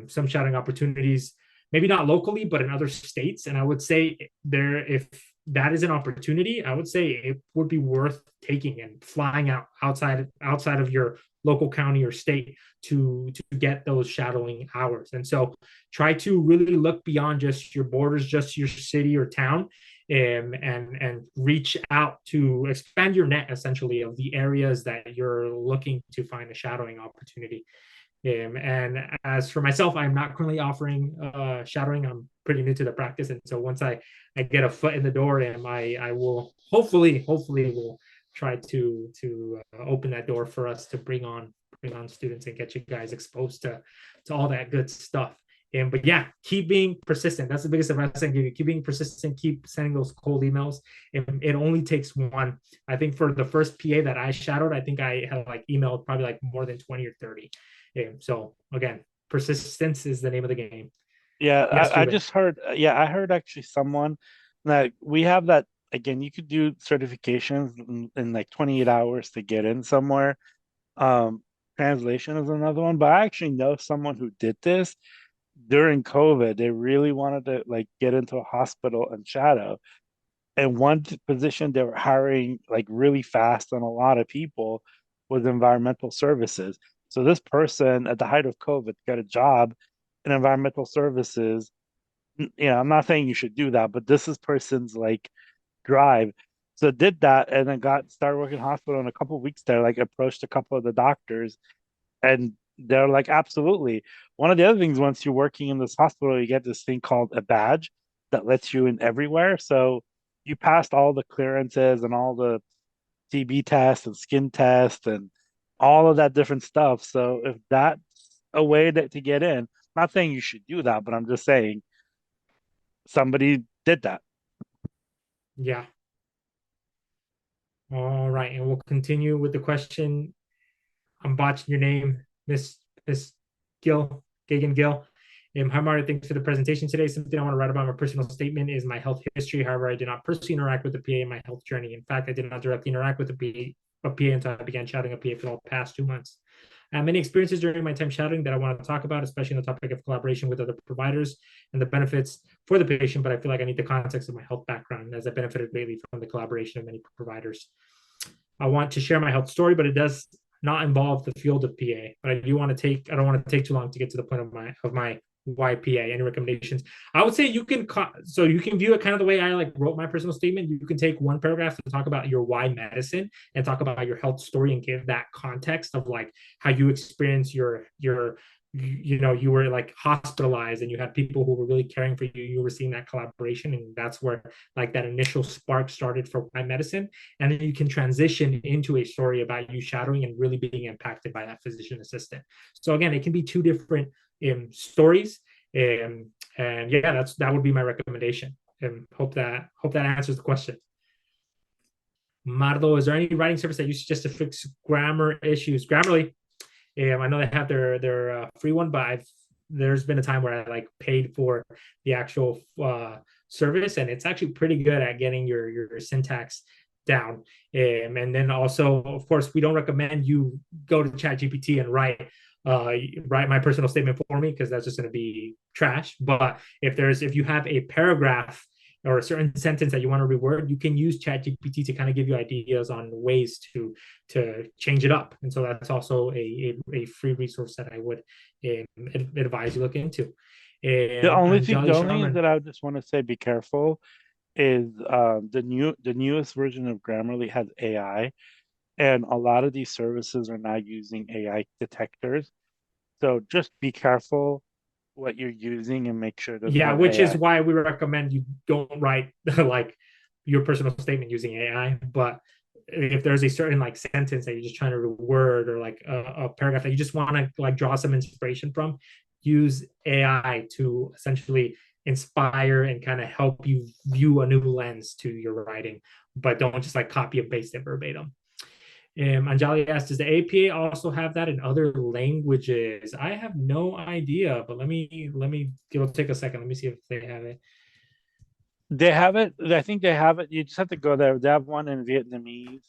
some shadowing opportunities, maybe not locally, but in other states. And I would say if that is an opportunity, I would say it would be worth taking and flying outside of your local county or state to get those shadowing hours. And so try to really look beyond just your borders, just your city or town, and reach out to expand your net essentially of the areas that you're looking to find a shadowing opportunity. And as for myself, I'm not currently offering shadowing. I'm pretty new to the practice, and so once I get a foot in the door, and I will hopefully will try to open that door for us to bring on students and get you guys exposed to all that good stuff. But yeah, keep being persistent. That's the biggest advice I can give you. Keep being persistent. Keep sending those cold emails. It only takes one. I think for the first PA that I shadowed, I think I had like emailed probably like more than 20 or 30. So again, persistence is the name of the game. Yeah, Yes, I just heard. Yeah, I heard actually someone that we have that again. You could do certifications in like 28 hours to get in somewhere. Um, Translation is another one, but I actually know someone who did this during COVID. They really wanted to like get into a hospital and shadow. And one position they were hiring like really fast on a lot of people was environmental services. So this person at the height of COVID got a job in environmental services. I'm not saying you should do that, but this is person's like drive. So did that and then got started working in hospital in a couple of weeks there, like approached a couple of the doctors and they're like, absolutely. One of the other things, once you're working in this hospital, you get this thing called a badge that lets you in everywhere. So you passed all the clearances and all the TB tests and skin tests and all of that different stuff. So if that's a way to get in, I'm not saying you should do that, but I'm just saying somebody did that. Yeah. All right, and we'll continue with the question. I'm botching your name, Miss Gill, Gagan Gill. Hi, Mario. Thanks for the presentation today. Something I want to write about my personal statement is my health history. However, I did not personally interact with the PA in my health journey. In fact, I did not directly interact with a PA until I began shadowing a PA for the past 2 months. I have many experiences during my time shadowing that I want to talk about, especially on the topic of collaboration with other providers and the benefits for the patient, but I feel like I need the context of my health background as I benefited greatly from the collaboration of many providers. I want to share my health story, but it does not involve the field of PA. But I don't want to take too long to get to the point of my why PA. Any recommendations? I would say you can view it kind of the way I like wrote my personal statement. You can take one paragraph to talk about your why medicine and talk about your health story and give that context of like how you experience your you were like hospitalized and you had people who were really caring for you. You were seeing that collaboration, and that's where like that initial spark started for my medicine. And then you can transition into a story about you shadowing and really being impacted by that physician assistant. So again, it can be two different stories. And yeah, that would be my recommendation. And hope that answers the question. Mardo, is there any writing service that you suggest to fix grammar issues? Grammarly. I know they have their free one, but there's been a time where I like paid for the actual service, and it's actually pretty good at getting your syntax down. And then also, of course, we don't recommend you go to ChatGPT and write my personal statement for me, because that's just going to be trash. But if you have a paragraph or a certain sentence that you want to reword, you can use ChatGPT to kind of give you ideas on ways to change it up. And so that's also a free resource that I would advise you look into. The only thing that I just want to say, be careful, is the newest version of Grammarly has AI, and a lot of these services are now using AI detectors. So just be careful what you're using and make sure there's no which AI. is why we recommend you don't write like your personal statement using AI. But if there's a certain like sentence that you're just trying to word, or like a paragraph that you just want to like draw some inspiration from, use AI to essentially inspire and kind of help you view a new lens to your writing, but don't just like copy and paste it verbatim. Anjali asked, does the APA also have that in other languages? I have no idea, but it'll take a second. Let me see if they have it. They have it. I think they have it. You just have to go there. They have one in Vietnamese,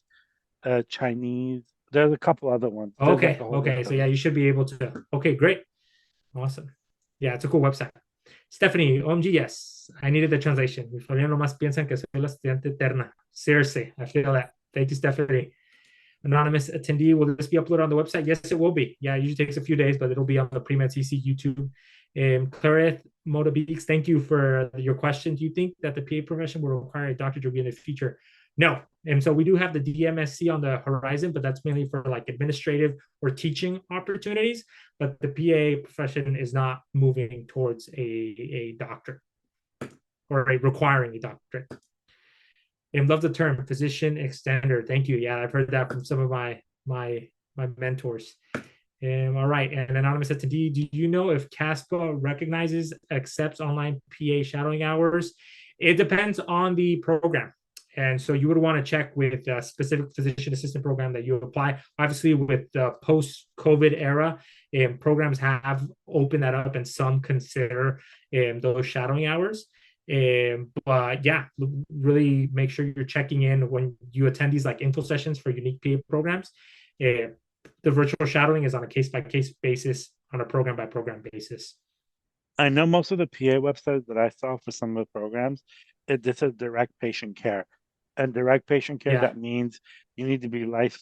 Chinese. There's a couple other ones. Okay. So yeah, you should be able to. Okay, great. Awesome. Yeah, it's a cool website. Stephanie, OMG, yes. I needed the translation. Mis familiares nomás piensan que soy la estudiante eterna. Seriously, I feel that. Thank you, Stephanie. Anonymous attendee, will this be uploaded on the website? Yes, it will be. Yeah, it usually takes a few days, but it'll be on the Pre-Med CC YouTube. Clareth Motabix, thank you for your question. Do you think that the PA profession will require a doctor degree in the future? No. And so we do have the DMSC on the horizon, but that's mainly for like administrative or teaching opportunities. But the PA profession is not moving towards a doctor or requiring a doctorate. And love the term physician extender. Thank you. Yeah, I've heard that from some of my mentors. All right. And anonymous attendee, do you know if CASPA recognizes, accepts online PA shadowing hours? It depends on the program. And so you would want to check with a specific physician assistant program that you apply. Obviously, with the post-COVID era, programs have opened that up, and some consider those shadowing hours. But yeah, really make sure you're checking in when you attend these like info sessions for unique PA programs. The virtual shadowing is on a case-by-case basis, on a program-by-program basis. I know most of the PA websites that I saw for some of the programs, this is direct patient care. And direct patient care, that means you need to be life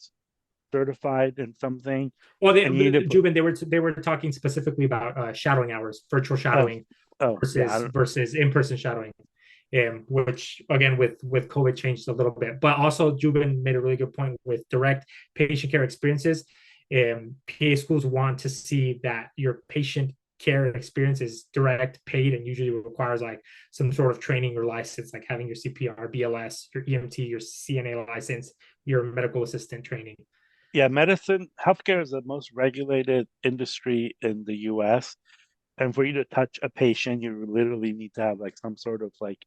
certified in something. Well, Jubin, they were talking specifically about shadowing hours, virtual shadowing versus in-person shadowing, which again with COVID changed a little bit. But also Jubin made a really good point with direct patient care experiences. PA schools want to see that your patient care experience is direct, paid, and usually requires like some sort of training or license, like having your CPR, BLS, your EMT, your CNA license, your medical assistant training. Yeah, healthcare is the most regulated industry in the US. And for you to touch a patient, you literally need to have like some sort of like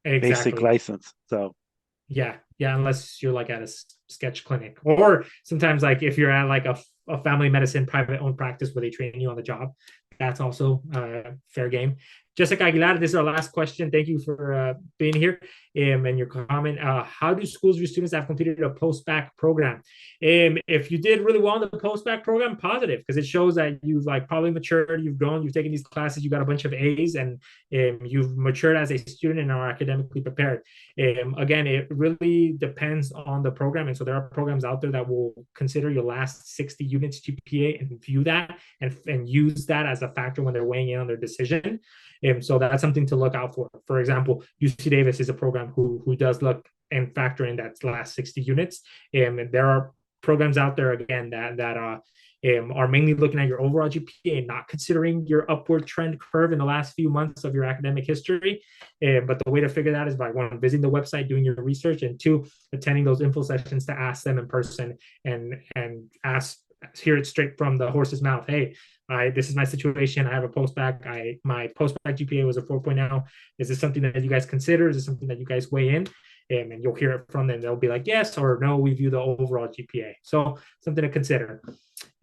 basic license. So yeah, unless you're like at a sketch clinic, or sometimes like if you're at like a a family medicine private owned practice where they train you on the job, that's also fair game. Jessica Aguilar, this is our last question. Thank you for being here and your comment. How do schools your students have completed a post-bac program? If you did really well in the post-bac program, positive, because it shows that you've like probably matured, you've grown, you've taken these classes, you got a bunch of A's, and you've matured as a student and are academically prepared. Again, it really depends on the program. And so there are programs out there that will consider your last 60 units GPA and view that and use that as a factor when they're weighing in on their decision. So that's something to look out for. For example, UC Davis is a program who does look and factor in that last 60 units. And there are programs out there, again, that are mainly looking at your overall GPA and not considering your upward trend curve in the last few months of your academic history. But the way to figure that is by, one, visiting the website, doing your research, and two, attending those info sessions to ask them in person and hear it straight from the horse's mouth. Hey, this is my situation. I have a post-bac. My post-bac GPA was a 4.0. Is this something that you guys consider? Is this something that you guys weigh in? And you'll hear it from them. They'll be like, yes or no, we view the overall GPA. So something to consider.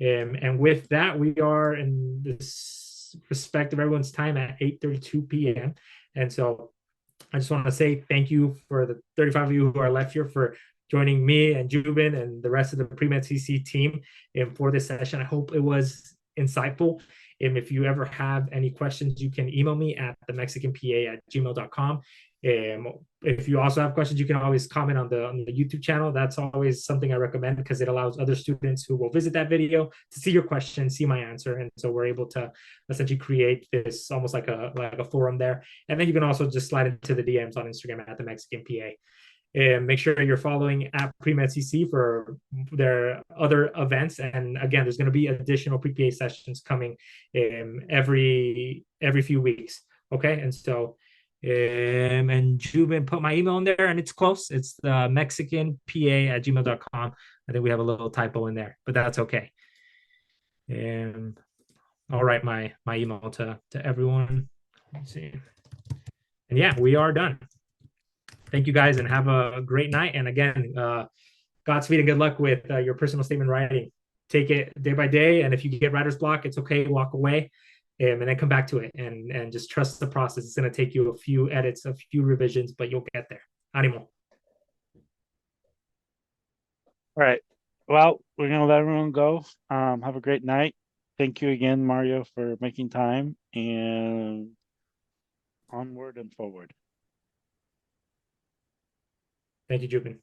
And with that, we are in this respect of everyone's time at 8:32 p.m. And so I just want to say thank you for the 35 of you who are left here for joining me and Jubin and the rest of the Pre-Med CC team for this session. I hope it was insightful. If you ever have any questions, you can email me at themexicanpa@gmail.com. If you also have questions, you can always comment on the YouTube channel. That's always something I recommend because it allows other students who will visit that video to see your question, see my answer. And so we're able to essentially create this almost like a forum there. And then you can also just slide into the DMs on Instagram at the Mexican PA. And make sure you're following at Pre-Med CC for their other events. And again, there's going to be additional pre-PA sessions coming every few weeks. Okay, and so and Jubin put my email in there, and it's close. It's the mexicanpa@gmail.com. I think we have a little typo in there, but that's okay. And I'll write my email to everyone. Let's see. And yeah, we are done. Thank you guys and have a great night. And again, Godspeed and good luck with your personal statement writing. Take it day by day. And if you get writer's block, it's okay. Walk away and then come back to it and just trust the process. It's going to take you a few edits, a few revisions, but you'll get there. Animo. All right. Well, we're going to let everyone go. Have a great night. Thank you again, Mario, for making time, and onward and forward. Thank you, Jubin.